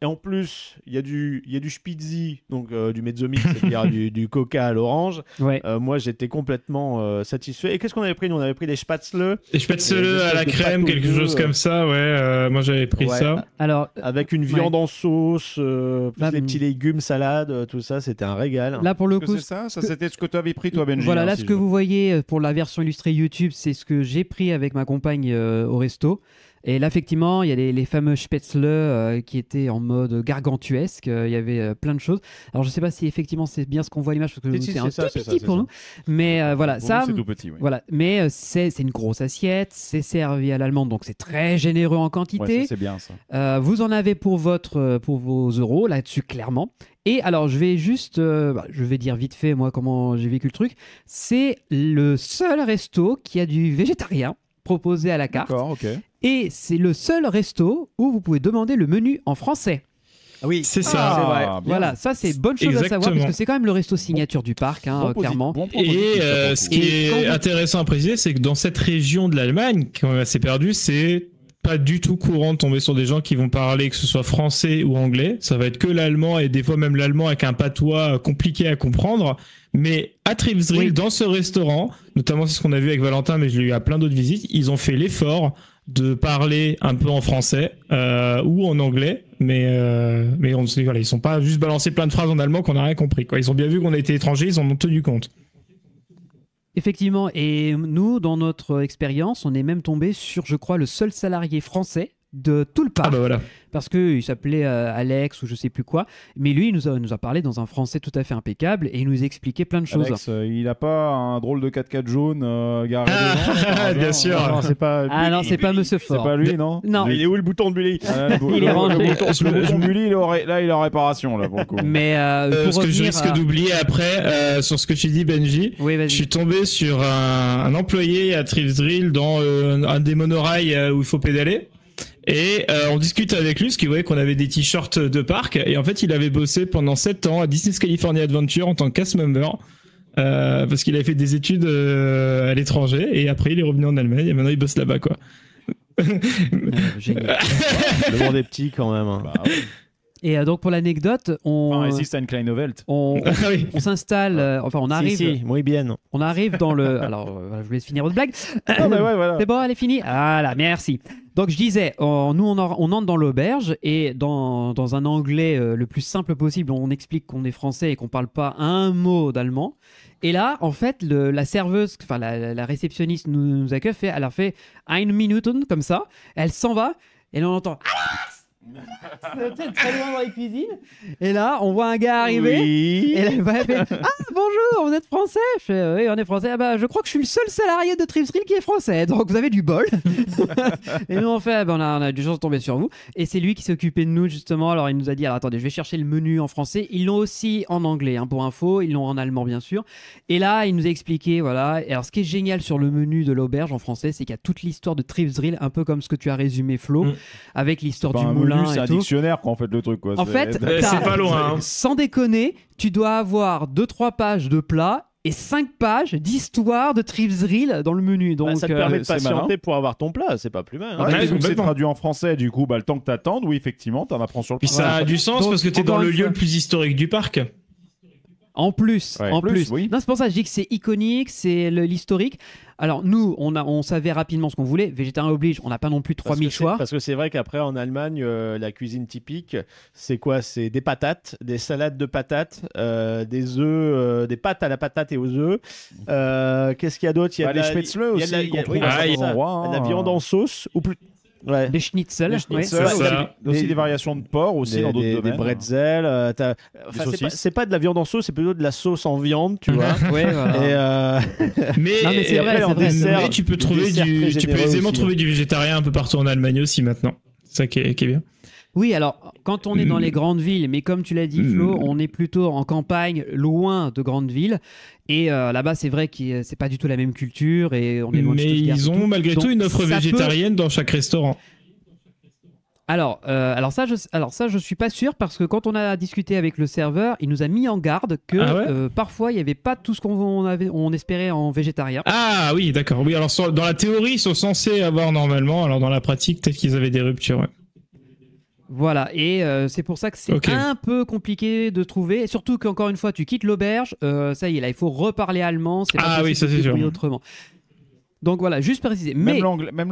Et en plus, il y a du Spitzy, donc du Mezzomix, c'est-à-dire du coca à l'orange. Ouais. Moi, j'étais complètement satisfait. Et qu'est-ce qu'on avait pris? Nous, on avait pris des spätzle Et je pète le à la de crème, pâte aux quelque chose œufs, comme ça, ouais. Moi j'avais pris Ouais. ça. Alors, avec une viande en sauce, plus Bah, les petits légumes, salades, tout ça, c'était un régal. là pour le Est-ce coup, que c'est ça c'était ce que tu avais pris, toi, Benji. voilà, hein, là si ce je que veux. vous voyez pour la version illustrée YouTube, c'est ce que j'ai pris avec ma compagne au resto. Et là, effectivement, il y a les fameux spätzle qui étaient en mode gargantuesque. Il y avait plein de choses. Alors, je ne sais pas si effectivement c'est bien ce qu'on voit à l'image, parce que c'est un tout petit pour nous. Mais voilà, Pour ça, nous, c'est tout petit. Oui. voilà. Mais c'est une grosse assiette. C'est servi à l'allemande, donc c'est très généreux en quantité. Ouais, ça, c'est bien ça. Vous en avez pour vos euros là-dessus, clairement. Et alors, je vais juste, je vais dire vite fait, moi, comment j'ai vécu le truc. C'est le seul resto qui a du végétarien proposé à la carte. D'accord, ok. Et c'est le seul resto où vous pouvez demander le menu en français. Oui, c'est ça. Ah, vrai. bien. Voilà, ça c'est bonne chose à savoir parce Exactement. que c'est quand même le resto signature du parc, clairement. Et ce qui Et quand est vous- intéressant à préciser, c'est que dans cette région de l'Allemagne, quand même assez perdue, c'est pas du tout courant de tomber sur des gens qui vont parler, que ce soit français ou anglais. Ça va être que l'allemand et des fois même l'allemand avec un patois compliqué à comprendre. Mais à Tripsdrill, dans ce restaurant, notamment c'est ce qu'on a vu avec Valentin, mais je l'ai eu à plein d'autres visites, ils ont fait l'effort de parler un peu en français ou en anglais, mais voilà, ils sont pas juste balancés plein de phrases en allemand qu'on n'a rien compris, quoi. Ils ont bien vu qu'on était étrangers, ils en ont tenu compte. Effectivement, et nous, dans notre expérience, on est même tombé sur, je crois, le seul salarié français de tout le parc, Ah bah voilà. parce qu'il s'appelait Alex ou je sais plus quoi, mais lui, il nous a parlé dans un français tout à fait impeccable et il nous expliquait plein de choses. Alex, il a pas un drôle de 4x4 jaune garé devant, par hasard, bien sûr. Non, c'est pas. Ah non, c'est pas Monsieur C'est Fort. pas lui, non Non. Il est où le bouton de Bully? Il est rangé. Le bouton Bully, là, il est en réparation, là, pour le coup. Mais pour Ce que je revenir risque à- d'oublier après, sur ce que tu dis, Benji, Oui, vas-y. je suis tombé sur un employé à Tripsdrill dans un des monorails où il faut pédaler. Et on discute avec lui parce qu'il voyait qu'on avait des t-shirts de parc. Et en fait, il avait bossé pendant 7 ans à Disney's California Adventure en tant que cast member. Parce qu'il avait fait des études à l'étranger. Et après, il est revenu en Allemagne et maintenant, il bosse là-bas, quoi. Génial. Le monde est petit quand même. Hein. Bah, ouais. Et donc pour l'anecdote, Enfin, ici, c'est une kleine Welt. on Ah oui. s'installe, on arrive, Si, muy bien. on arrive dans le. Alors, je vous laisse finir votre blague. Ah, bah ouais, voilà. C'est bon, elle est finie. Voilà, merci. Donc je disais, nous on entre dans l'auberge et dans un anglais le plus simple possible, on explique qu'on est français et qu'on parle pas un mot d'allemand. Et là, en fait, la serveuse, enfin la réceptionniste nous accueille, elle a fait 1 Minuten comme ça, elle s'en va et là on entend très loin dans les cuisines. Et là, on voit un gars arriver. Oui. Et là, elle fait ah bonjour, vous êtes français? Je fais oui, on est français. Ah bah, je crois que je suis le seul salarié de Tripsdrill qui est français, donc vous avez du bol. Et nous on fait ah bah, on a du chance de tomber sur vous. Et c'est lui qui s'est occupé de nous justement. Alors il nous a dit alors attendez, je vais chercher le menu en français. Ils l'ont aussi en anglais pour info, ils l'ont en allemand bien sûr. Et là il nous a expliqué voilà. Et alors ce qui est génial sur le menu de l'auberge en français, c'est qu'il y a toute l'histoire de Tripsdrill, un peu comme ce que tu as résumé Flo, avec l'histoire du moulin C'est et un tout. dictionnaire, quoi, en fait, le truc, quoi. En fait, C'est t'as- pas loin, hein. sans déconner, tu dois avoir 2-3 pages de plats et 5 pages d'histoire de Tripsdrill dans le menu. Donc, Bah, ça te permet de c'est patienter malin. pour avoir ton plat, c'est pas plus mal. hein. Ouais, Ouais, vu que c'est complètement. traduit en français, du coup, le temps que t'attendes, oui, effectivement, t'en apprends sur le Puis ça a du sens Donc, parce que t'es dans encore le une lieu fois. le plus historique du parc. en plus, Ouais, en plus, plus. oui. Non, c'est pour ça que je dis que c'est iconique, c'est l'historique. Alors nous, on savait rapidement ce qu'on voulait. Végétarien oblige, on n'a pas non plus 3000 choix. Parce que c'est vrai qu'après en Allemagne, la cuisine typique, c'est quoi? C'est des patates, des salades de patates, des œufs, des pâtes à la patate et aux œufs. Qu'est-ce qu'il y a d'autre? Il y a Bah, de les la- spätzle il y a de aussi, la- il y a- qu'on oui, trouve à c'est certains ça. endroits, La hein. viande en sauce ou plus. Ouais. Des schnitzel, Des oui. schnitzel, C'est ça. Aussi des variations de porc, aussi, dans d'autres des domaines. bretzels. Enfin, saucisses. c'est pas de la viande en sauce, c'est plutôt de la sauce en viande, tu vois. Ouais, voilà. Et Mais, Non, mais c'est et vrai, après, c'est en vrai. dessert, Mais tu peux le trouver dessert très tu peux généreux aisément aussi. trouver du végétarien un peu partout en Allemagne aussi maintenant. C'est ça qui est bien. Oui, alors quand on est dans les grandes villes, mais comme tu l'as dit Flo, on est plutôt en campagne, loin de grandes villes. Et là-bas, c'est vrai que c'est pas du tout la même culture et on est loin de Mais Stuttgart et ils ont tout. malgré tout Donc, une offre ça peut- végétarienne dans chaque restaurant. Alors ça, je suis pas sûr parce que quand on a discuté avec le serveur, il nous a mis en garde que Ah ouais parfois il y avait pas tout ce qu'on espérait en végétarien. Ah oui, d'accord. Oui, alors dans la théorie, ils sont censés avoir normalement. Alors dans la pratique, peut-être qu'ils avaient des ruptures. Ouais. Voilà, et c'est pour ça que c'est Ok. un peu compliqué de trouver, et surtout qu'encore une fois, tu quittes l'auberge, ça y est, là, il faut reparler allemand, c'est pas Ah possible oui, ça, de c'est se sûr. débrouiller autrement. Donc voilà, juste préciser. Mais Même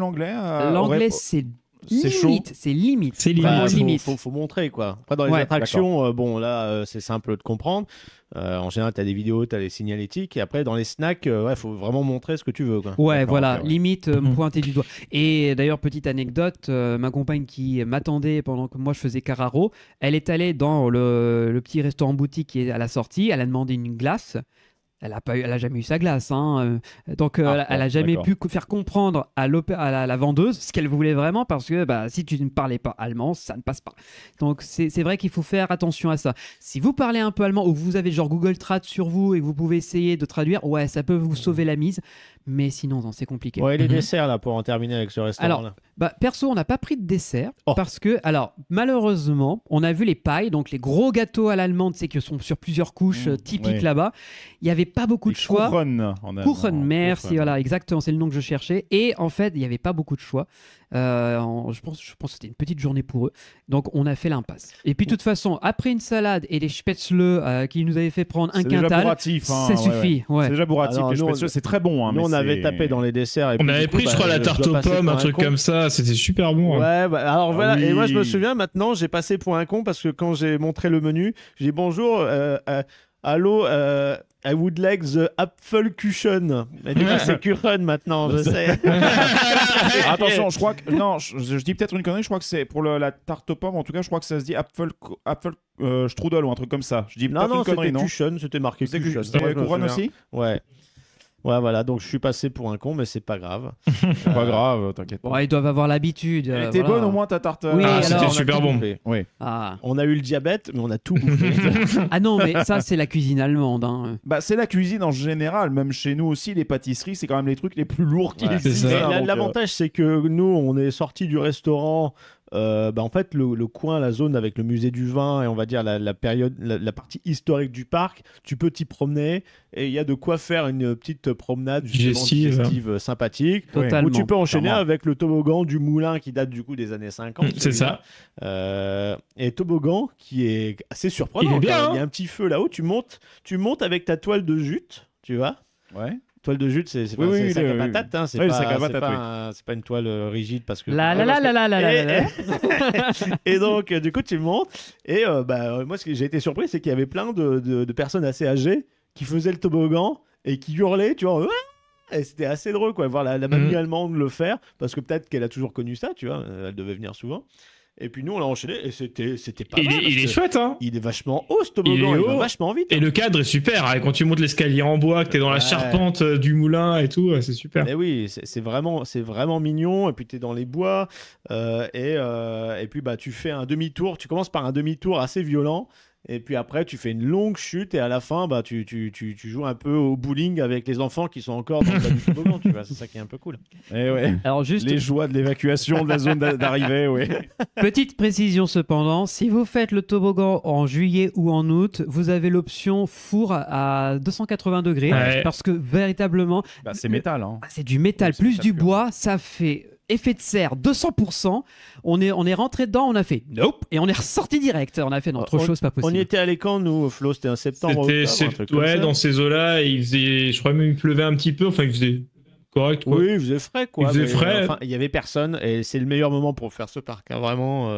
l'anglais. l'anglais, c'est c'est chaud. C'est limite. C'est limite. Vraiment Bah, limite. faut montrer quoi. Après dans les attractions, bon là c'est simple de comprendre. En général, tu as des vidéos, tu as des signalétiques. Et après, dans les snacks, faut vraiment montrer ce que tu veux. Quoi. Ouais, voilà, okay, limite me pointer du doigt. Et d'ailleurs, petite anecdote, ma compagne qui m'attendait pendant que moi je faisais Carraro, elle est allée dans le petit restaurant boutique qui est à la sortie, elle a demandé une glace. Elle a jamais eu sa glace, hein. Donc elle a jamais pu faire comprendre à la vendeuse ce qu'elle voulait vraiment, parce que si tu ne parlais pas allemand, ça ne passe pas. Donc c'est vrai qu'il faut faire attention à ça. Si vous parlez un peu allemand ou vous avez genre Google Trad sur vous et que vous pouvez essayer de traduire, ouais, ça peut vous sauver la mise. Mais sinon, non, c'est compliqué. Ouais, les desserts là pour en terminer avec ce restaurant. Alors, perso, on n'a pas pris de dessert parce que, alors, malheureusement, on a vu les pailles, donc les gros gâteaux à l'allemande, c'est que sont sur plusieurs couches typiques là-bas. Il n'y avait pas beaucoup de choix. Kuchen, merci, voilà, exactement, c'est le nom que je cherchais. Et en fait, il n'y avait pas beaucoup de choix. Je pense que c'était une petite journée pour eux. Donc, on a fait l'impasse. Et puis, de toute façon, après une salade et les spätzle qui nous avaient fait prendre un quintal, ça suffit. Ouais. C'est déjà bourratif. Les spätzle, c'est très bon. Hein, nous, on avait tapé dans les desserts. Et on avait pris, je crois, la tarte aux pommes, un truc comme ça. C'était super bon. Ouais, alors voilà. Et moi, je me souviens maintenant, j'ai passé pour un con parce que quand j'ai montré le menu, j'ai dit bonjour, allô, I would like the Apfelkuchen. Mais du coup, c'est Kuchen maintenant, je sais. Attention, je crois que. Non, je dis peut-être une connerie, je crois que c'est pour la tarte aux pommes, en tout cas, je crois que ça se dit Apfel Strudel ou un truc comme ça. Je dis peut-être une connerie, non? Kuchen, c'était marqué Kuchen. C'était Kuchen aussi? Ouais. Ouais, voilà, donc je suis passé pour un con, mais c'est pas grave. C'est pas grave, t'inquiète pas. Bon, ils doivent avoir l'habitude. Elle était bonne au moins ta tarte. Oui, c'était super bon. Oui. On a eu le diabète, mais on a tout bouffé. Ah non, mais ça, c'est la cuisine allemande. Hein. C'est la cuisine en général, même chez nous aussi, les pâtisseries, c'est quand même les trucs les plus lourds qui existent. L'avantage, c'est que nous, on est sortis du restaurant. En fait, le coin, la zone avec le musée du vin et on va dire la période, la partie historique du parc, tu peux t'y promener et il y a de quoi faire une petite promenade digestive sympathique. Totalement. Où tu peux enchaîner avec le toboggan du moulin qui date du coup des années 50. C'est ça. Et toboggan qui est assez surprenant. Il est bien, il y a un petit feu là-haut, tu montes avec ta toile de jute, tu vois. Ouais. Toile de jute, c'est sac à patate, hein, c'est pas une toile rigide parce que. Et donc, du coup, tu montes. Et moi, ce que j'ai été surpris, c'est qu'il y avait plein de personnes assez âgées qui faisaient le toboggan et qui hurlaient, tu vois. Et c'était assez drôle, quoi, voir la mamie allemande le faire, parce que peut-être qu'elle a toujours connu ça, tu vois, elle devait venir souvent. Et puis nous, on l'a enchaîné et c'était pas mal. Il est chouette, hein. Il est vachement haut, ce toboggan, il va vachement vite. Et le cadre est super, hein. Quand tu montes l'escalier en bois, que t'es dans la charpente du moulin et tout, c'est super. Et oui, c'est vraiment mignon. Et puis t'es dans les bois. Et puis tu fais un demi-tour. Tu commences par un demi-tour assez violent. Et puis après, tu fais une longue chute et à la fin, tu joues un peu au bowling avec les enfants qui sont encore dans le bas du toboggan. Tu vois, c'est ça qui est un peu cool. Et ouais. Alors juste les joies de l'évacuation de la zone d'arrivée, oui. Petite précision cependant, si vous faites le toboggan en juillet ou en août, vous avez l'option four à 280 degrés, parce que véritablement, c'est métal. Hein. C'est du métal plus du bois, ça fait effet de serre 200%. On est rentré dedans, on a fait nope et on est ressorti direct. On a fait autre chose pas possible. On y était allé quand nous, Flo? C'était en septembre. C'était dans ces eaux-là. Il faisait, je crois même il pleuvait un petit peu. Enfin, il faisait correct, quoi. Oui, il faisait frais, quoi. Il faisait frais. Il y avait personne et c'est le meilleur moment pour faire ce parc. Hein. Vraiment,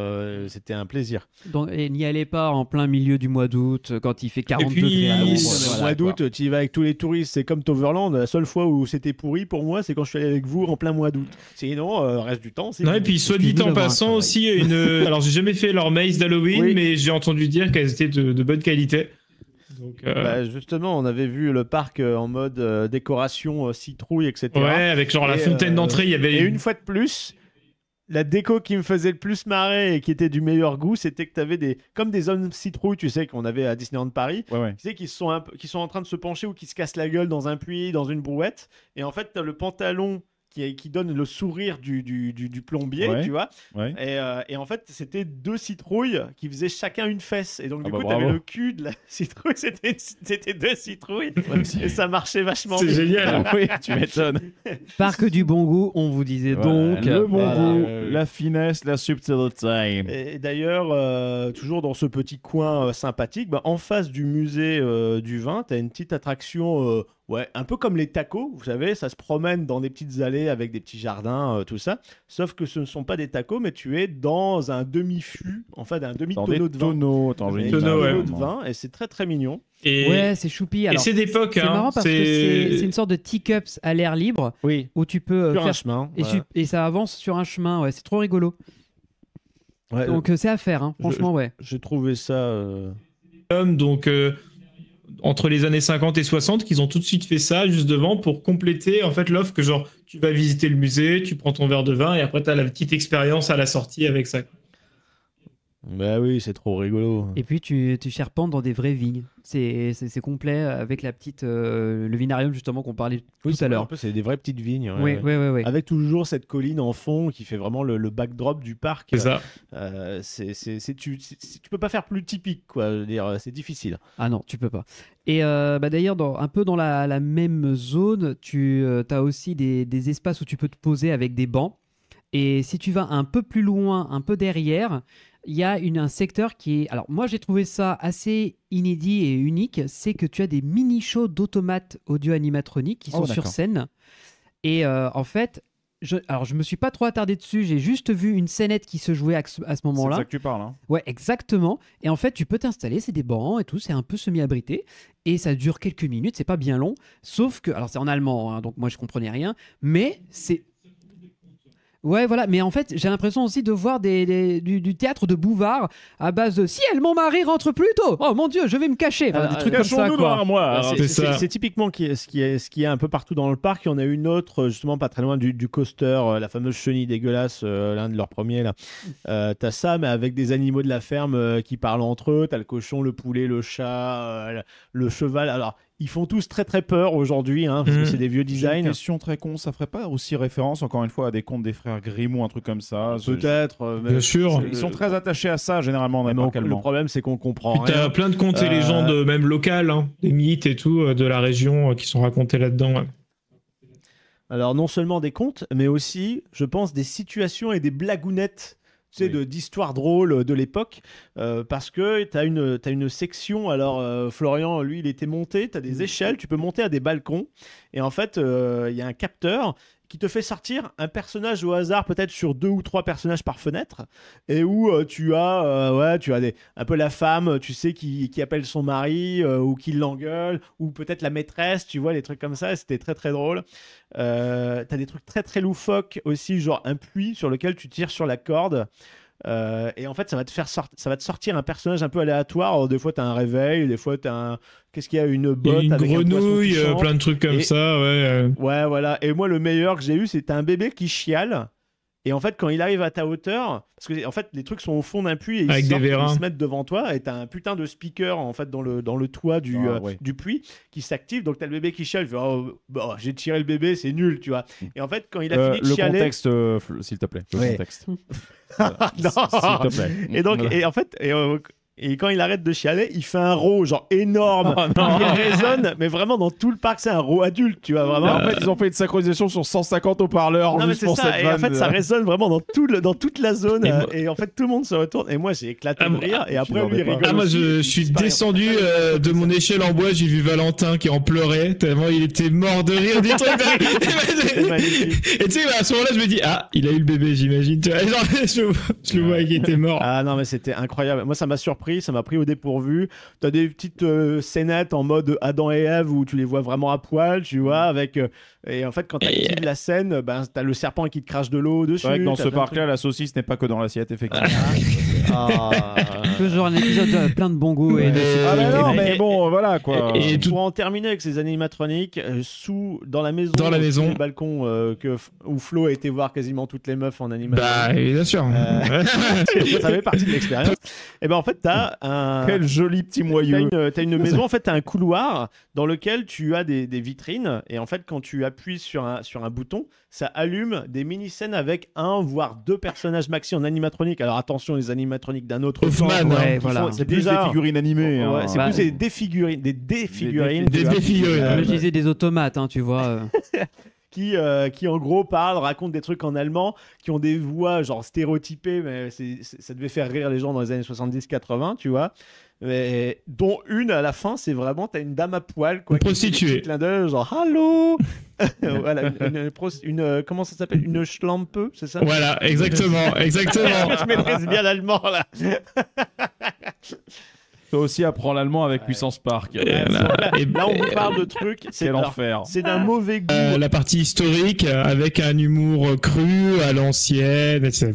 c'était un plaisir. Donc, et n'y allez pas en plein milieu du mois d'août quand il fait 40 degrés. Le mois d'août, tu y vas avec tous les touristes. C'est comme Toverland. La seule fois où c'était pourri pour moi, c'est quand je suis allé avec vous en plein mois d'août. Sinon, reste du temps. Non, et puis soit dit en passant aussi, alors j'ai jamais fait leur maze d'Halloween, mais j'ai entendu dire qu'elles étaient de bonne qualité. Donc, justement, on avait vu le parc en mode décoration citrouille, etc. Ouais, avec genre la fontaine d'entrée, il y avait. Et une fois de plus, la déco qui me faisait le plus marrer et qui était du meilleur goût, c'était que tu avais comme des hommes citrouilles, tu sais, qu'on avait à Disneyland Paris, tu sais, qui sont en train de se pencher ou qui se cassent la gueule dans un puits, dans une brouette. Et en fait, tu as le pantalon qui donne le sourire du plombier, tu vois. Ouais. Et en fait, c'était deux citrouilles qui faisaient chacun une fesse. Et donc, du coup, tu avais le cul de la citrouille, c'était deux citrouilles. Et ça marchait vachement bien. C'est génial. Oui, tu m'étonnes. Parc du bon goût, on vous disait donc. Le bon goût, la finesse, la subtilité. Et d'ailleurs, toujours dans ce petit coin sympathique, en face du musée du vin, tu as une petite attraction Ouais, un peu comme les tacos, vous savez, ça se promène dans des petites allées avec des petits jardins, tout ça. Sauf que ce ne sont pas des tacos, mais tu es dans un demi-fût, en fait, un demi-tonneau de vin. Tonneau De vin, et c'est très très mignon. Ouais, c'est choupi. Alors, et c'est d'époque. C'est marrant parce que c'est une sorte de teacups à l'air libre Oui. où tu peux Sur faire un chemin. et ça avance sur un chemin. Ouais, c'est trop rigolo. Ouais, Donc c'est à faire, hein. Franchement, ouais. j'ai trouvé ça. Donc entre les années 50 et 60 qu'ils ont tout de suite fait ça juste devant pour compléter en fait l'offre que genre tu vas visiter le musée, tu prends ton verre de vin et après tu as la petite expérience à la sortie avec ça. Bah oui, c'est trop rigolo. Et puis tu charpentes dans des vraies vignes. C'est complet avec la petite le vinarium justement qu'on parlait tout à l'heure. Un peu, c'est des vraies petites vignes. Oui. Avec toujours cette colline en fond qui fait vraiment le backdrop du parc. C'est ça. Tu peux pas faire plus typique, quoi. Je veux dire, c'est difficile. Ah non, tu peux pas. Et d'ailleurs, un peu dans la même zone, tu as aussi des espaces où tu peux te poser avec des bancs. Et si tu vas un peu plus loin, un peu derrière, il y a un secteur qui est... Alors moi j'ai trouvé ça assez inédit et unique, c'est que tu as des mini-shows d'automates audio-animatroniques qui sont sur scène. Et en fait, je me suis pas trop attardé dessus, j'ai juste vu une scénette qui se jouait à ce moment-là. C'est ça que tu parles. Hein. Ouais, exactement. Et en fait, tu peux t'installer, c'est des bancs et tout, c'est un peu semi-abrité. Et ça dure quelques minutes, c'est pas bien long. Sauf que... Alors c'est en allemand, hein, donc moi je comprenais rien. Mais c'est... Ouais, voilà, mais en fait, j'ai l'impression aussi de voir du théâtre de Bouvard à base de ciel, mon mari rentre plus tôt. Oh mon Dieu, je vais me cacher. Enfin, des trucs comme ça, quoi. C'est typiquement ce qui est un peu partout dans le parc. Il y en a une autre, justement, pas très loin du coaster, la fameuse chenille dégueulasse, l'un de leurs premiers, là. T'as ça, mais avec des animaux de la ferme qui parlent entre eux. T'as le cochon, le poulet, le chat, le cheval. Alors, ils font tous très très peur aujourd'hui, hein, parce que c'est des vieux designs. J'ai une question très con, ça ferait pas aussi référence, encore une fois, à des contes des frères Grimm ou un truc comme ça? Peut-être. Bien sûr. Ils sont très attachés à ça, généralement, dans les parcs allemands. Le problème, c'est qu'on comprend rien. T'as plein de contes et légendes, même locales, hein, des mythes et tout, de la région qui sont racontés là-dedans. Ouais. Alors, non seulement des contes, mais aussi, je pense, des situations et des blagounettes. D'histoires drôles de l'époque, parce que tu as une section, alors Florian, lui, il était monté, tu as des échelles, tu peux monter à des balcons, et en fait, il y a un capteur qui te fait sortir un personnage au hasard, peut-être sur 2 ou 3 personnages par fenêtre, et où tu as un peu la femme, tu sais, qui appelle son mari, ou qui l'engueule, ou peut-être la maîtresse, tu vois, les trucs comme ça, et c'était très très drôle. T'as des trucs très très loufoques aussi, genre un puits sur lequel tu tires sur la corde. Et en fait, ça va te sortir un personnage un peu aléatoire. Alors, des fois, tu as un réveil, des fois, tu as qu'est-ce qu'il y a, une botte une avec grenouille, un plein de trucs comme ça. Ouais, voilà. Et moi, le meilleur que j'ai eu, c'est un bébé qui chiale. Et en fait, quand il arrive à ta hauteur, parce que en fait, les trucs sont au fond d'un puits et ils se mettent devant toi, et t'as un putain de speaker en fait dans le toit du puits qui s'active. Donc t'as le bébé qui chiale, il fait j'ai tiré le bébé, c'est nul, tu vois. Et en fait, quand il a fini de chialer, le contexte, s'il te plaît. Le contexte. Non. S'il te plaît. Et donc, et en fait. Et quand il arrête de chialer, il fait un rot genre énorme qui résonne, mais vraiment dans tout le parc, c'est un rot adulte, tu vois, vraiment. En fait, ils ont fait une synchronisation sur 150 haut-parleurs. Non, mais c'est ça, et en fait, ça résonne vraiment dans toute la zone, et en fait, tout le monde se retourne, et moi, j'ai éclaté de rire, et après, lui, il rigole. Moi, je suis descendu de mon échelle en bois, j'ai vu Valentin qui en pleurait, tellement il était mort de rire du truc. C'est magnifique. Et tu sais, à ce moment-là, je me dis, il a eu le bébé, j'imagine. Tu vois, genre, je le vois qui était mort. Ah non, mais c'était incroyable. Moi, ça m'a surpris. Ça m'a pris au dépourvu. T'as des petites scénettes en mode Adam et Ève où tu les vois vraiment à poil, tu vois, avec et en fait quand t'actives la scène, t'as le serpent qui te crache de l'eau dessus. C'est vrai que dans ce parc-là, la saucisse n'est pas que dans l'assiette, effectivement. Genre un épisode plein de bongos et de... mais bon, voilà quoi. Et pour en terminer avec ces animatroniques, dans la maison, le balcon où Flo a été voir quasiment toutes les meufs en animatronique. Bah, bien sûr. Ça fait partie de l'expérience. Et ben en fait, t'as quel joli petit moyeu. T'as une maison, en fait, t'as un couloir dans lequel tu as des vitrines, et en fait, quand tu appuies sur un bouton, ça allume des mini-scènes avec 1 voire 2 personnages maxi en animatronique. Alors attention, les animatroniques d'un autre genre, voilà. C'est plus des figurines animées. C'est plus des défigurines. Je disais des automates, tu vois. qui en gros raconte des trucs en allemand, qui ont des voix genre stéréotypées, mais ça devait faire rire les gens dans les années 70-80, tu vois. Mais, dont une à la fin, c'est vraiment, t'as une dame à poil, quoi. Une prostituée. Clin d'œil, genre allô. Voilà, comment ça s'appelle? Une schlampe, c'est ça? Voilà, exactement. Je maîtrise bien l'allemand là. Toi aussi apprends l'allemand avec Puissance Park. Là, on vous parle de trucs. C'est l'enfer. C'est d'un mauvais goût. La partie historique avec un humour cru à l'ancienne, etc.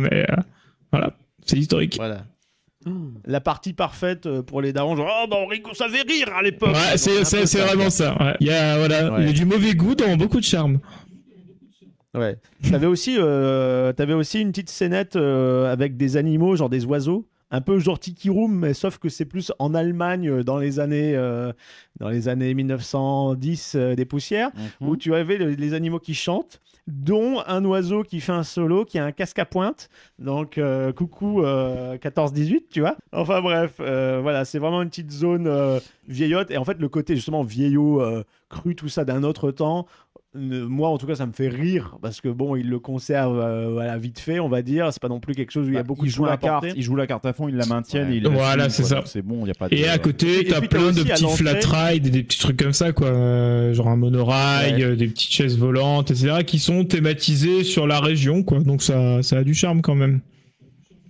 Mais voilà, c'est historique. Voilà. La partie parfaite pour les darons, genre oh, bah, on rigole, ça fait rire à l'époque. Ouais, c'est vraiment ça. Ouais. Il y a du mauvais goût dans beaucoup de charme. Ouais. T'avais aussi une petite scénette avec des animaux, genre des oiseaux. Un peu genre Tiki Room, mais sauf que c'est plus en Allemagne dans les années 1910 des poussières, où tu avais les animaux qui chantent, dont un oiseau qui fait un solo, qui a un casque à pointe. Donc, coucou 14-18, tu vois. Enfin bref, voilà, c'est vraiment une petite zone vieillotte. Et en fait, le côté justement vieillot, cru, tout ça d'un autre temps, moi en tout cas ça me fait rire parce que bon il le conserve voilà, vite fait on va dire, c'est pas non plus quelque chose où il y a beaucoup de joue la carte, il joue la carte à fond, il la maintient et voilà c'est ça, c'est bon, il y a pas et à côté t'as plein de petits flat rides et des petits trucs comme ça quoi, genre un monorail, des petites chaises volantes etc qui sont thématisées sur la région quoi, donc ça a du charme quand même.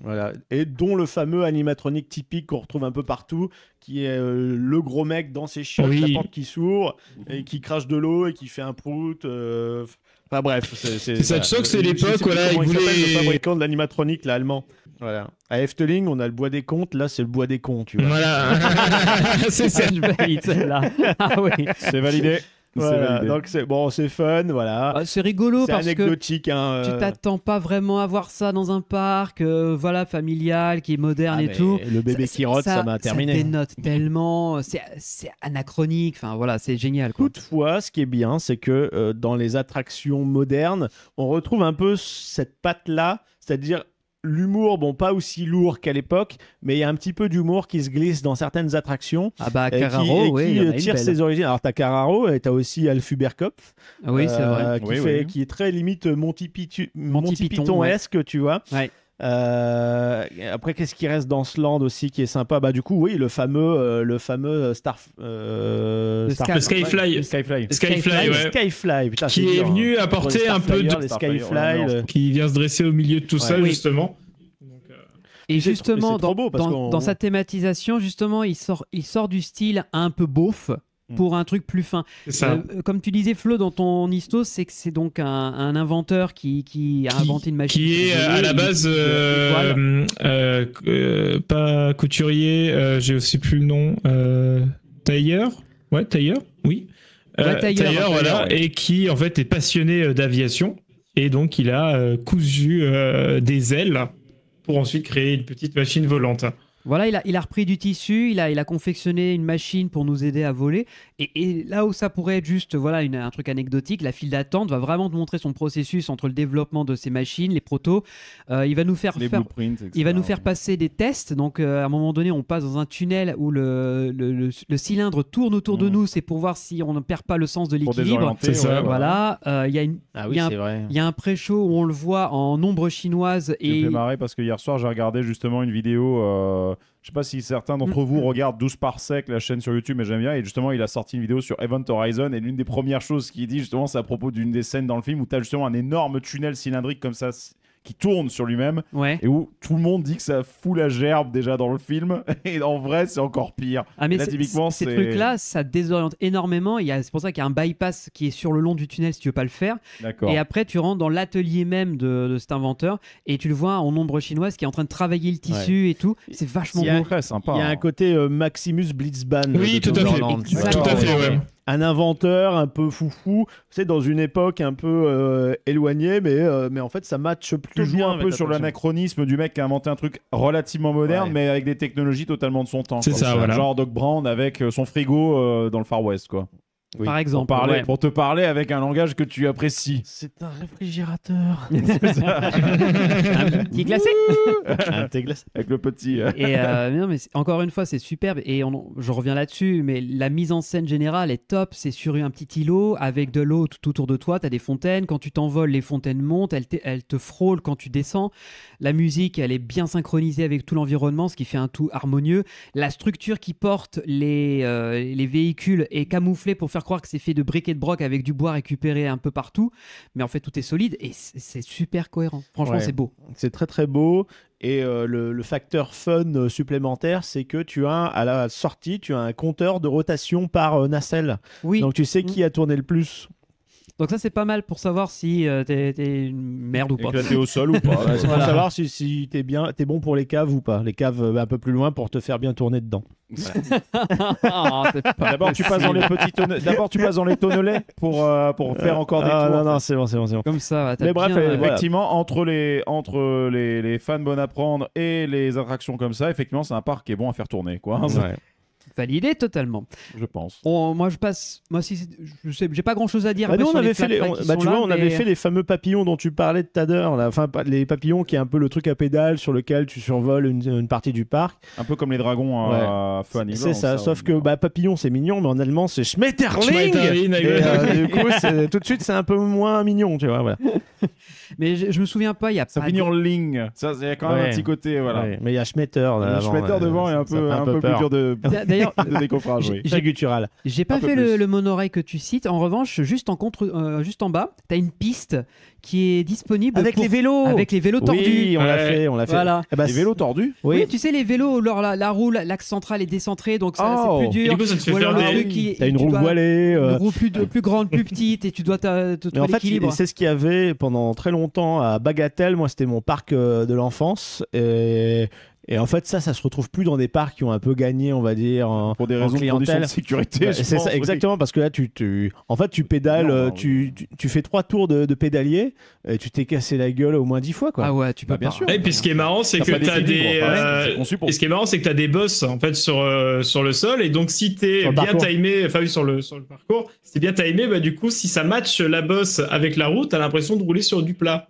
Voilà, et dont le fameux animatronique typique qu'on retrouve un peu partout, qui est le gros mec dans ses chiottes, la porte qui s'ouvre, et qui crache de l'eau et qui fait un prout. Enfin bref, c'est ça. Tu sens que c'est l'époque, voilà, il voulait le fabricant de l'animatronique, l'allemand. Voilà. À Efteling, on a le bois des contes, là c'est le bois des cons, tu vois. Voilà, c'est ça. Je valide celle-là. Ah oui. C'est validé. Voilà, donc c'est fun, voilà. C'est rigolo parce anecdotique, que tu t'attends pas vraiment à voir ça dans un parc, voilà, familial, qui est moderne et tout. Le bébé qui rote, ça m'a terminé. Ça dénote tellement, c'est anachronique, enfin voilà, c'est génial. Quoi. Toutefois, ce qui est bien, c'est que dans les attractions modernes, on retrouve un peu cette patte-là, c'est-à-dire l'humour, bon, pas aussi lourd qu'à l'époque, mais il y a un petit peu d'humour qui se glisse dans certaines attractions. Ah bah, Carraro, qui tire ses origines. Alors, t'as Carraro et t'as aussi Alf Huberkopf. Ah oui, c'est vrai. Qui est très limite Monty Python-esque, tu vois. Ouais. Après, qu'est-ce qui reste dans ce land aussi qui est sympa? Bah, du coup, oui, le fameux Skyfly. Skyfly, putain, qui est venu apporter un peu de Skyfly, qui vient se dresser au milieu de tout ça, justement. Et justement, dans sa thématisation, justement, il sort du style un peu beauf pour un truc plus fin. Comme tu disais, Flo, dans ton histo, c'est que c'est donc un inventeur qui a inventé une machine. Qui est à la base pas couturier, j'ai aussi plus le nom. Tailleur. Ouais, tailleur, oui. Tailleur, voilà, et qui en fait est passionné d'aviation. Et donc il a cousu des ailes pour ensuite créer une petite machine volante. Voilà, il a repris du tissu, il a confectionné une machine pour nous aider à voler. Et là où ça pourrait être juste voilà, un truc anecdotique, la file d'attente va vraiment te montrer son processus entre le développement de ces machines, les protos. Il va nous faire passer des tests. Donc à un moment donné, on passe dans un tunnel où le cylindre tourne autour de nous. C'est pour voir si on ne perd pas le sens de l'équilibre. C'est ça. Voilà. Il y a un pré-show où on le voit en ombre chinoise. Ça me fait marrer parce que hier soir, j'ai regardé justement une vidéo... je sais pas si certains d'entre vous regardent 12 parsec, la chaîne sur YouTube, mais j'aime bien. Et justement, il a sorti une vidéo sur Event Horizon. Et l'une des premières choses qu'il dit, justement, c'est à propos d'une des scènes dans le film où tu as justement un énorme tunnel cylindrique comme ça qui tourne sur lui-même. Ouais. Et où tout le monde dit que ça fout la gerbe déjà dans le film. Et en vrai, c'est encore pire. Ah, mais là, typiquement, ces trucs-là, ça désoriente énormément. C'est pour ça qu'il y a un bypass qui est sur le long du tunnel si tu veux pas le faire. D'accord. Et après, tu rentres dans l'atelier même de cet inventeur et tu le vois en ombre chinoise qui est en train de travailler le tissu et tout. C'est vachement beau. Très sympa. Il y a un côté Maximus Blitzbahn. Oui, tout à fait. Tout à fait, ouais. Un inventeur un peu foufou, c'est dans une époque un peu éloignée, mais en fait ça matche plutôt tu joues bien. Un peu sur l'anachronisme du mec qui a inventé un truc relativement moderne, mais avec des technologies totalement de son temps. C'est ça, voilà. Genre Doc Brown avec son frigo dans le Far West, quoi. Par exemple. Pour te parler avec un langage que tu apprécies. C'est un réfrigérateur. Un petit glacé. Un thé glacé. Avec le petit. Et non, mais encore une fois, c'est superbe. Et je reviens là-dessus, mais la mise en scène générale est top. C'est sur un petit îlot avec de l'eau tout autour de toi. Tu as des fontaines. Quand tu t'envoles, les fontaines montent. Elles te frôlent quand tu descends. La musique, elle est bien synchronisée avec tout l'environnement, ce qui fait un tout harmonieux. La structure qui porte les véhicules est camouflée pour faire croire que c'est fait de briques et de broc avec du bois récupéré un peu partout. Mais en fait, tout est solide et c'est super cohérent. Franchement, c'est beau. C'est très très beau. Et le facteur fun supplémentaire, c'est que tu as à la sortie, tu as un compteur de rotation par nacelle. Oui. Donc tu sais qui a tourné le plus. Donc ça, c'est pas mal pour savoir si t'es une merde ou pas. Éclaté au sol ou pas. C'est pour savoir si t'es bon pour les caves ou pas. Les caves un peu plus loin pour te faire bien tourner dedans. D'abord, tu passes dans les tonnelets pour faire encore des tours. Non, c'est bon. Comme ça, mais bref, effectivement, entre les fans bonnes à prendre et les attractions comme ça, effectivement, c'est un parc qui est bon à faire tourner, quoi. Ouais. Validé totalement. Je pense. Moi, je sais, j'ai pas grand chose à dire. Nous, on sur avait les fait flat avait fait les fameux papillons dont tu parlais tout à l'heure. Enfin, les papillons qui est un peu le truc à pédale sur lequel tu survoles une partie du parc. Un peu comme les dragons à Fun Island. C'est ça, sauf que papillon c'est mignon, mais en allemand c'est Schmetterling. Du coup, tout de suite c'est un peu moins mignon, tu vois. Voilà. Mais je me souviens pas, il y a ça pas finit en ligne. Ça, il y a quand même un petit côté, voilà. Ouais, mais il y a Schmetter. Le Schmetter devant est un peu plus dur de décoffrage. J'ai guttural. J'ai pas fait le monorail que tu cites. En revanche, juste en bas, tu as une piste qui est disponible avec les vélos tordus. Oui, on l'a fait. Voilà. Les vélos tordus. Oui, tu sais les vélos où la roue, l'axe central est décentré, donc ça c'est plus dur. Du coup, ça te fait faire t'as une roue voilée, une roue plus grande, plus petite, et tu dois te trouver l'équilibre. En fait, c'est ce qu'il y avait pendant très longtemps à Bagatelle. Moi, c'était mon parc de l'enfance et en fait, ça se retrouve plus dans des parcs qui ont un peu gagné, on va dire, pour des raisons de sécurité. C'est ça, exactement, parce que là, en fait, tu pédales, tu fais 3 tours de pédalier, et tu t'es cassé la gueule au moins 10 fois, quoi. Ah ouais, tu peux bien sûr. Et puis ce qui est marrant, c'est que t'as des bosses en fait sur le sol, et donc si t'es bien timé, enfin sur le parcours, si t'es bien timé, bah du coup, si ça matche la bosse avec la route, t'as l'impression de rouler sur du plat.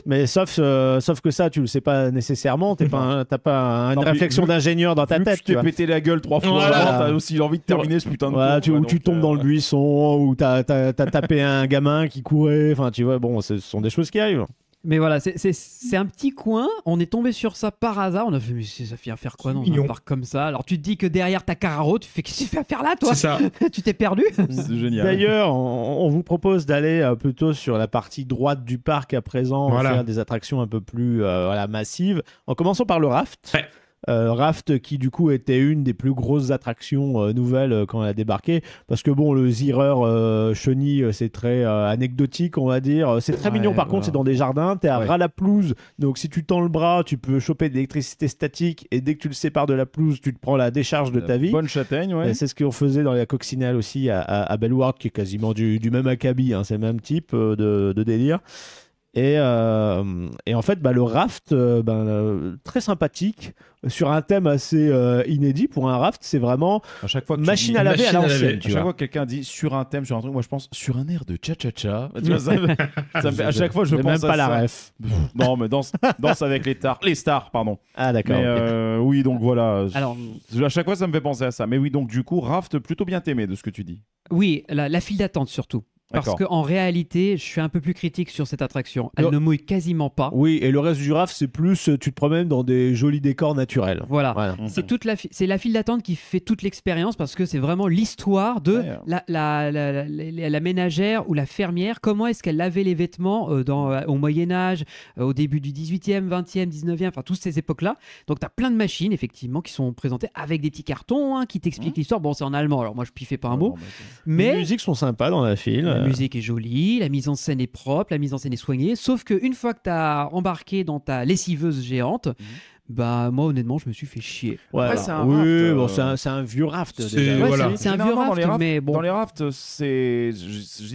Mais sauf que ça tu le sais pas nécessairement, t'as pas une réflexion d'ingénieur dans ta tête. Tu t'es pété la gueule 3 fois, t'as aussi envie de terminer ce putain de tour. Ou tu tombes dans le buisson, ou t'as tapé un gamin qui courait, enfin tu vois, bon, ce sont des choses qui arrivent. Mais voilà, c'est un petit coin. On est tombé sur ça par hasard. On a fait, mais ça vient faire quoi dans un parc comme ça? Alors tu te dis que derrière ta Carraro, tu fais, qu'est-ce que tu fais à faire là, toi? C'est ça. Tu t'es perdu. C'est génial. D'ailleurs, on vous propose d'aller plutôt sur la partie droite du parc à présent, faire des attractions un peu plus massives. En commençant par le raft. Ouais. Raft qui du coup était une des plus grosses attractions nouvelles quand elle a débarqué, parce que bon, le Zierer chenille c'est très anecdotique, on va dire, c'est très mignon. Par contre c'est dans des jardins, t'es à ras la pelouse, donc si tu tends le bras tu peux choper de l'électricité statique, et dès que tu le sépares de la pelouse tu te prends la décharge de ta vie. Bonne châtaigne, ouais. C'est ce qu'on faisait dans la coccinelle aussi à Bellward, qui est quasiment du même acabit, hein, c'est le même type de délire. Et en fait, le raft, très sympathique, sur un thème assez inédit pour un raft. C'est vraiment à chaque fois que machine à laver à l'ancienne. À chaque fois que quelqu'un dit sur un thème, sur un truc, moi je pense sur un air de cha-cha-cha. Ça me fait, à chaque fois je pense même à pas ça. La ref. Non, mais danse avec les stars, pardon. Ah d'accord. Mais oui, donc voilà. Alors, à chaque fois ça me fait penser à ça. Mais oui, donc du coup, raft plutôt bien aimé de ce que tu dis. Oui, la file d'attente surtout. Parce qu'en réalité, je suis un peu plus critique sur cette attraction. Elle ne mouille quasiment pas. Oui, et le reste du raft, c'est plus tu te promènes dans des jolis décors naturels. Voilà. C'est la file d'attente qui fait toute l'expérience, parce que c'est vraiment l'histoire de la ménagère ou la fermière. Comment est-ce qu'elle lavait les vêtements au Moyen-Âge, au début du 18e, 20e, 19e, enfin toutes ces époques-là. Donc tu as plein de machines, effectivement, qui sont présentées avec des petits cartons qui t'expliquent l'histoire. Bon, c'est en allemand, alors moi je piffais pas un mot. Mais les musiques sont sympas dans la file. La musique est jolie, la mise en scène est propre, la mise en scène est soignée, sauf qu'une fois que tu as embarqué dans ta lessiveuse géante, Bah moi honnêtement je me suis fait chier. Ouais, Après, c'est un oui, raft, bon, c'est un vieux raft. C'est- déjà. Ouais, voilà. c'est un vieux Généralement, raft, mais bon. Dans les rafts, je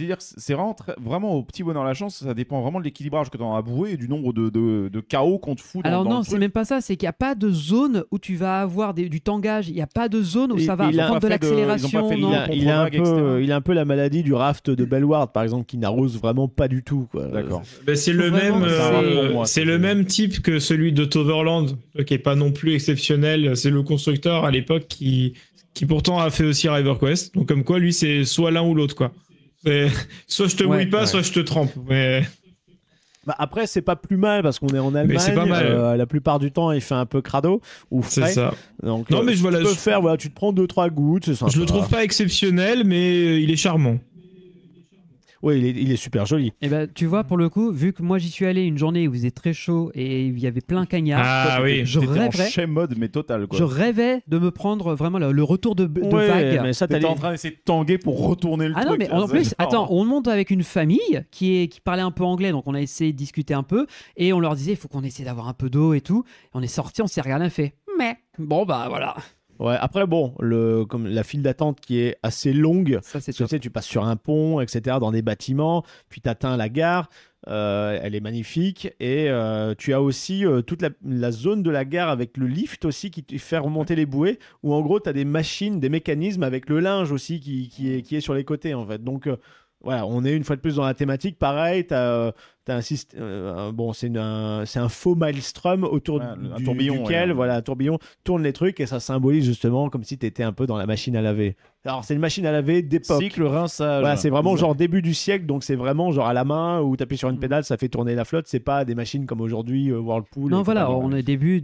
veux dire, c'est vraiment, vraiment au petit bonheur la chance. Ça dépend vraiment de l'équilibrage que tu en as boué et du nombre de chaos qu'on te fout. Alors dans non, le c'est truc. même pas ça, c'est qu'il n'y a pas de zone où tu vas avoir du tangage, il n'y a pas de zone où ça va il a prendre de pas fait de- ils ont pas l'accélération. fait le non. lien. Il a etc. il a un peu la maladie du raft de Bellward, par exemple, qui n'arrose vraiment pas du tout. Quoi. D'accord. Ben, c'est le Vraiment, même, c'est- pour moi, c'est ça, le c'est- même type que celui de Toverland, qui est pas non plus exceptionnel. C'est le constructeur à l'époque qui pourtant a fait aussi RiverQuest. Donc comme quoi, lui, c'est soit l'un ou l'autre, quoi. C'est- Soit je te Ouais, mouille pas, ouais. soit je te trempe. Mais Bah, après, c'est pas plus mal parce qu'on est en Allemagne. c'est pas mal. La plupart du temps, il fait un peu crado ou c'est frais. ça. Donc, Non, mais je vois tu la- peux faire, voilà, tu te prends 2-3 gouttes, c'est sympa. Je le trouve pas exceptionnel, mais il est charmant. Oui, il est super joli. Et ben tu vois pour le coup, vu que moi j'y suis allé une journée où il faisait très chaud et il y avait plein cagnard, Ah oui. je T'étais en rêverais, shame mode, mais total, quoi. je rêvais de me prendre vraiment le retour de Ouais, vague. mais ça, T'étais en train d'essayer de tanguer pour retourner le Ah truc. non, mais là, en c'est plus, genre- attends, on monte avec une famille qui parlait un peu anglais, donc on a essayé de discuter un peu, et on leur disait, il faut qu'on essaie d'avoir un peu d'eau et tout. Et on est sorti, on s'est regardé, on fait, mais bon, bah voilà. Ouais, après, bon, comme la file d'attente qui est assez longue, Ça, c'est parce que, top. tu sais, tu passes sur un pont, etc., dans des bâtiments, puis tu atteins la gare, elle est magnifique, et tu as aussi toute la zone de la gare avec le lift aussi qui te fait remonter les bouées, où en gros, tu as des machines, des mécanismes avec le linge aussi qui est sur les côtés, en fait. Donc, voilà, on est une fois de plus dans la thématique. Pareil, t'as un système. Bon, c'est un faux maelstrom autour Ouais, un tourbillon, duquel, ouais. voilà, un tourbillon tourne les trucs et ça symbolise justement comme si tu étais un peu dans la machine à laver. Alors, c'est une machine à laver d'époque. Cycle rinçage. Voilà, c'est vraiment genre début du siècle, donc c'est vraiment genre à la main où tu appuies sur une pédale, ça fait tourner la flotte. C'est pas des machines comme aujourd'hui, Whirlpool. Non, et voilà, compagnie. on est début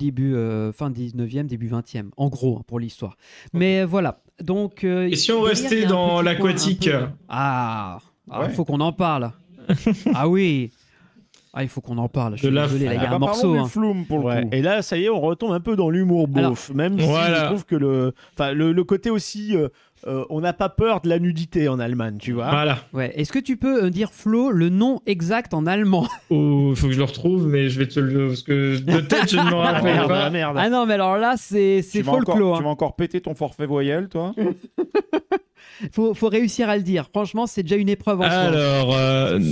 fin 19e, début 20e, en gros, hein, pour l'histoire. Mais voilà, donc... Et si on derrière, restait il y a un dans petit coin l'aquatique un peu- Ah, il Ouais. faut qu'on en parle. Ah oui. Ah, il faut qu'on en parle. Je suis De la- désolé, là, il y a Ah, un bah, morceau. parlons hein. du Flume pour le Ouais. coup. Et là, ça y est, on retombe un peu dans l'humour beauf, même si Voilà. je trouve que le côté aussi, on n'a pas peur de la nudité en Allemagne, tu vois. Voilà. Ouais. Est-ce que tu peux dire, Flo, le nom exact en allemand? Oh, faut que je le retrouve, mais je vais te le. Parce que de tête, je ne me Ah, rappelle merde, pas. ah, merde. Ah non, mais alors là, c'est Tu vas folklore. encore- Tu vas encore péter ton forfait voyelle, toi Faut réussir à le dire. Franchement, c'est déjà une épreuve en soi. Alors,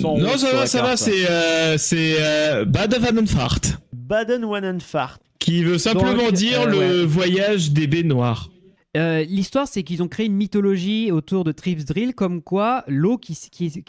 Son non, sur la ça va, carte. c'est Baden-Warnenfahrt, Baden-Warnenfahrt. qui veut simplement Donc, dire le ouais. voyage des baignoires. L'histoire, c'est qu'ils ont créé une mythologie autour de Tripsdrill, comme quoi l'eau qui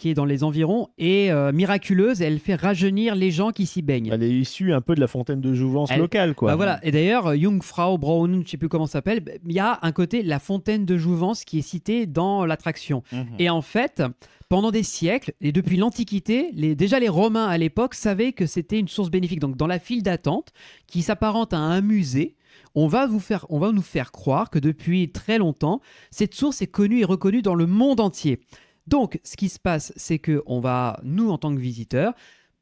est dans les environs est miraculeuse et elle fait rajeunir les gens qui s'y baignent. Elle est issue un peu de la fontaine de jouvence Elle- locale, quoi. Bah voilà. Et d'ailleurs, Jungfrau Braun, je sais plus comment ça s'appelle, il y a un côté, la fontaine de jouvence qui est citée dans l'attraction. Et en fait, pendant des siècles, et depuis l'Antiquité, déjà les Romains à l'époque savaient que c'était une source bénéfique. Donc dans la file d'attente, qui s'apparente à un musée, on va nous faire croire que depuis très longtemps, cette source est connue et reconnue dans le monde entier. Donc, ce qui se passe, c'est que on va, nous, en tant que visiteurs,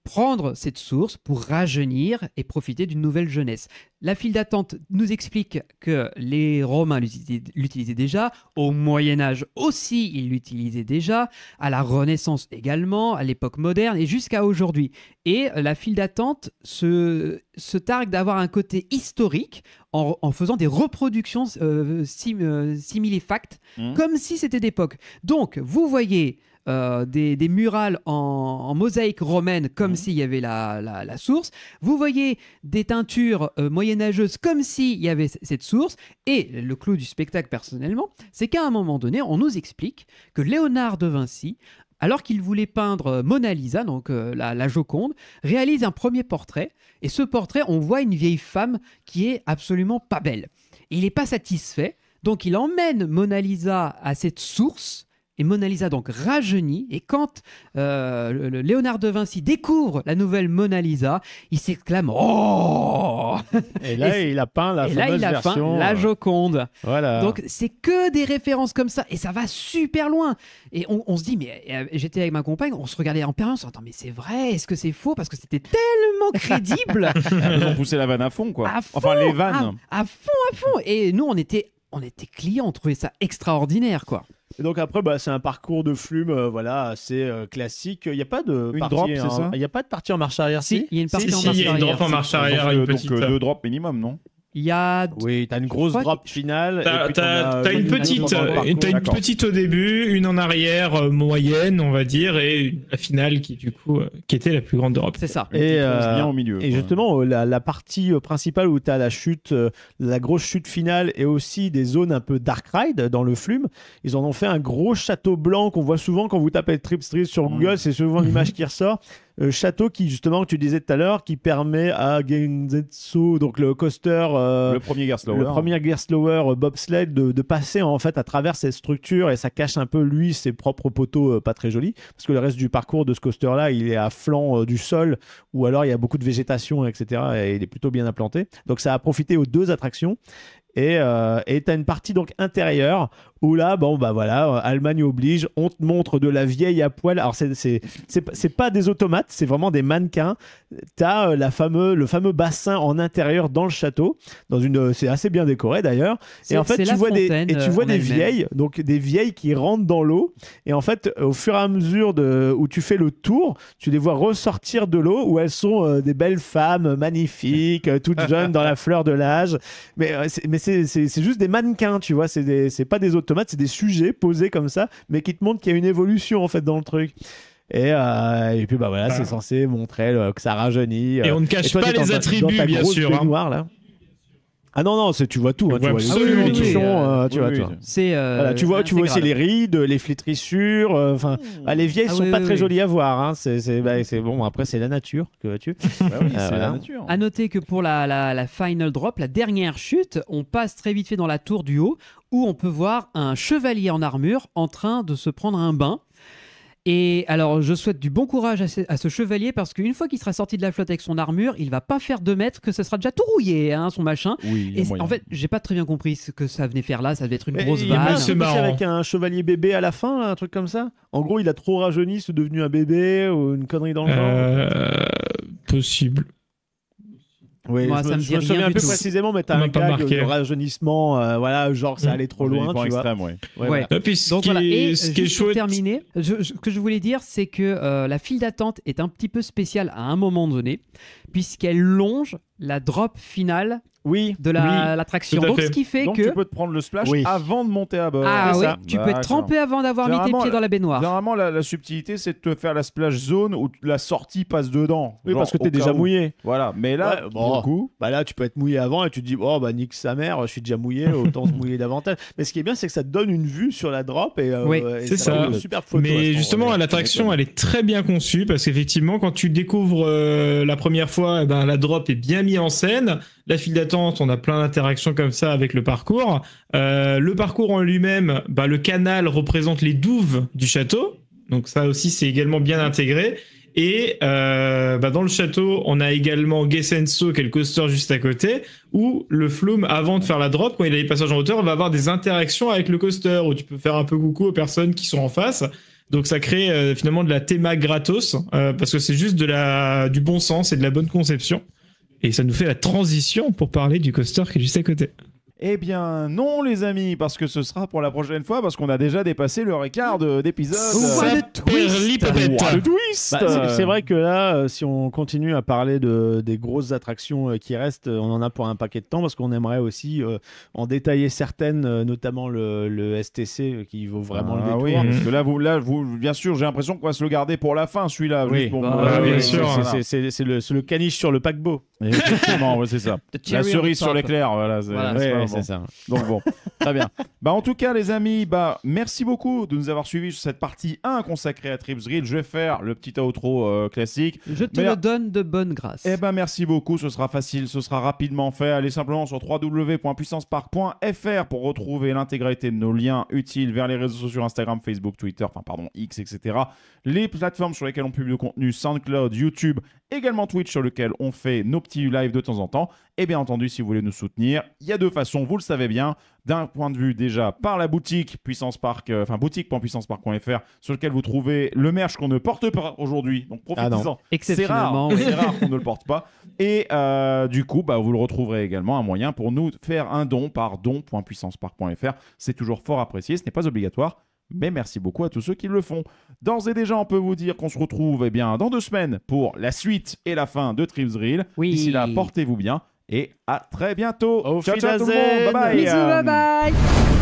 prendre cette source pour rajeunir et profiter d'une nouvelle jeunesse. La file d'attente nous explique que les Romains l'utilisaient déjà, au Moyen-Âge aussi ils l'utilisaient déjà, à la Renaissance également, à l'époque moderne et jusqu'à aujourd'hui. Et la file d'attente se targue d'avoir un côté historique en faisant des reproductions simili-fact, comme si c'était d'époque. Donc, vous voyez des murales en mosaïque romaine comme s'il y avait la source. Vous voyez des teintures moyenâgeuses comme s'il y avait cette source. Et le clou du spectacle, personnellement, c'est qu'à un moment donné, on nous explique que Léonard de Vinci, alors qu'il voulait peindre Mona Lisa, donc la Joconde, réalise un premier portrait. Et ce portrait, on voit une vieille femme qui est absolument pas belle. Et il n'est pas satisfait, donc il emmène Mona Lisa à cette source. Et Mona Lisa donc rajeunit, et quand le Léonard de Vinci découvre la nouvelle Mona Lisa, il s'exclame « Oh !» Et là, il a peint la Et là, fameuse il a version. peint la Joconde. Voilà. Donc, c'est que des références comme ça, et ça va super loin. Et on se dit, mais j'étais avec ma compagne, on se regardait en permanence, attends, mais c'est vrai, est-ce que c'est faux? Parce que c'était tellement crédible. Ils ont poussé la vanne à fond, quoi. À fond, Enfin, les vannes. à fond. Et nous, on était clients, on trouvait ça extraordinaire, quoi. Et donc après, c'est un parcours de flume, assez classique. Il n'y a pas de Une partie, drop, c'est ça ? il n'y a pas de partie en marche arrière. Si, il y a une partie en Si, marche il y a une arrière. drop en marche arrière, une petite. Donc 2 drops minimum, non ? Il y a. Oui, t'as une grosse crois drop finale. T'as une petite, D'accord. petite au début, une en arrière moyenne, on va dire, et la finale qui était la plus grande d'Europe. C'est ça. Une petite rose bien au milieu. Et quoi. justement, la partie principale où tu as la chute, la grosse chute finale et aussi des zones un peu dark ride dans le flume, ils en ont fait un gros château blanc qu'on voit souvent quand vous tapez Trip Street sur Google, c'est souvent l'image qui ressort. Château qui, justement, que tu disais tout à l'heure, qui permet à Genzetsu, donc le coaster, le premier Gerstlauer. le premier Gerstlauer bobsled, de passer en fait à travers cette structure, et ça cache un peu lui ses propres poteaux pas très jolis, parce que le reste du parcours de ce coaster là il est à flanc du sol, ou alors il y a beaucoup de végétation, etc., et il est plutôt bien implanté, donc ça a profité aux 2 attractions. Et tu as une partie donc intérieure où là, Allemagne oblige, on te montre de la vieille à poil. Alors, c'est pas des automates, c'est vraiment des mannequins. Tu as le fameux bassin en intérieur dans le château. C'est assez bien décoré d'ailleurs. Et en fait, tu vois des vieilles, donc des vieilles qui rentrent dans l'eau. Et en fait, au fur et à mesure où tu fais le tour, tu les vois ressortir de l'eau, où elles sont des belles femmes magnifiques, toutes jeunes dans la fleur de l'âge. Mais c'est juste des mannequins, tu vois. C'est pas des automates, c'est des sujets posés comme ça, mais qui te montrent qu'il y a une évolution en fait dans le truc. Et puis c'est censé montrer que ça rajeunit. Et on ne cache pas les attributs, bien sûr. Baignoire, là. Ah non, tu vois tout. Tu vois absolument les tout. nichons, tu vois tout. Tu vois aussi les rides, les flétrissures. Les vieilles sont pas très jolies à voir. Hein. C'est bon. Après, c'est la nature. Que veux-tu ? C'est la nature. À noter que pour la final drop, la dernière chute, on passe très vite fait dans la tour du haut, où on peut voir un chevalier en armure en train de se prendre un bain. Et alors, je souhaite du bon courage à ce chevalier, parce qu'une fois qu'il sera sorti de la flotte avec son armure, il va pas faire 2 mètres, que ce sera déjà tout rouillé, hein, son machin. Oui, et en fait, j'ai pas très bien compris ce que ça venait faire là. Ça devait être une grosse Il y a vanne. c'est marrant. Avec un chevalier bébé à la fin, là, un truc comme ça. En gros, il a trop rajeuni, c'est devenu un bébé ou une connerie dans le genre. Possible. Oui, moi, ça me dit je me souviens un peu tout. précisément, mais t'as un gag de rajeunissement, genre ça allait trop loin, tu vois. Ouais. Et puis, ce Donc qui voilà. Et ce qui est juste pour chouette, terminer, ce que je voulais dire, c'est que la file d'attente est un petit peu spéciale à un moment donné, puisqu'elle longe la drop finale de l'attraction. Donc, ce qui fait donc que tu peux te prendre le splash avant de monter à bord. Ah oui, ça. tu peux être trempé avant d'avoir mis tes pieds dans la baignoire. Généralement, la subtilité, c'est de te faire la splash zone où la sortie passe dedans. Oui, parce que t'es déjà mouillé. Voilà, mais là, du coup... là, tu peux être mouillé avant et tu te dis, nique sa mère, je suis déjà mouillé, autant se mouiller davantage. Mais ce qui est bien, c'est que ça te donne une vue sur la drop et c'est ça. Une superbe photo. Mais justement, l'attraction, elle est très bien conçue, parce qu'effectivement, quand tu découvres la première fois, la drop est bien mise en scène. La file d'attente, on a plein d'interactions comme ça avec le parcours. Le parcours en lui-même, le canal représente les douves du château. Donc ça aussi, c'est également bien intégré. Et dans le château, on a également Gesenso, qui est le coaster juste à côté, où le flume, avant de faire la drop, quand il a les passages en hauteur, va avoir des interactions avec le coaster, où tu peux faire un peu coucou aux personnes qui sont en face. Donc ça crée finalement de la théma gratos, parce que c'est juste du bon sens et de la bonne conception. Et ça nous fait la transition pour parler du coaster qui est juste à côté. Eh bien, non, les amis, parce que ce sera pour la prochaine fois, parce qu'on a déjà dépassé le écart d'épisode. Le twist. C'est vrai que là, si on continue à parler des grosses attractions qui restent, on en a pour un paquet de temps, parce qu'on aimerait aussi en détailler certaines, notamment le STC qui vaut vraiment le détour. Oui, parce que là, vous, bien sûr, j'ai l'impression qu'on va se le garder pour la fin, celui-là. Oui, bien sûr. C'est le caniche sur le paquebot. Effectivement, c'est ça. La cerise sur l'éclair, voilà. C'est ça. Donc bon, très bien. En tout cas, les amis, merci beaucoup de nous avoir suivis sur cette partie 1 consacrée à Trips Drill. Je vais faire le petit outro classique. Je te le donne de bonne grâce. Merci beaucoup, ce sera facile, ce sera rapidement fait. Allez simplement sur www.puissancepark.fr pour retrouver l'intégralité de nos liens utiles vers les réseaux sociaux Instagram, Facebook, Twitter, X, etc. Les plateformes sur lesquelles on publie le contenu, SoundCloud, YouTube, également Twitch sur lequel on fait nos petits lives de temps en temps. Et bien entendu, si vous voulez nous soutenir, il y a 2 façons, vous le savez bien. D'un point de vue déjà par la boutique Puissance Park, boutique.puissancepark.fr, sur lequel vous trouvez le merch qu'on ne porte pas aujourd'hui. Donc profitez-en. C'est rare, c'est rare qu'on ne le porte pas. Et du coup, vous le retrouverez également un moyen pour nous faire un don par don.puissancepark.fr. C'est toujours fort apprécié, ce n'est pas obligatoire. mais merci beaucoup à tous ceux qui le font. D'ores et déjà, on peut vous dire qu'on se retrouve dans 2 semaines pour la suite et la fin de Trips Drill. Oui. D'ici là, portez-vous bien et à très bientôt. Auf Ciao, ciao tout le monde. Wiedersehen. Bye bye. Bisous, bye bye.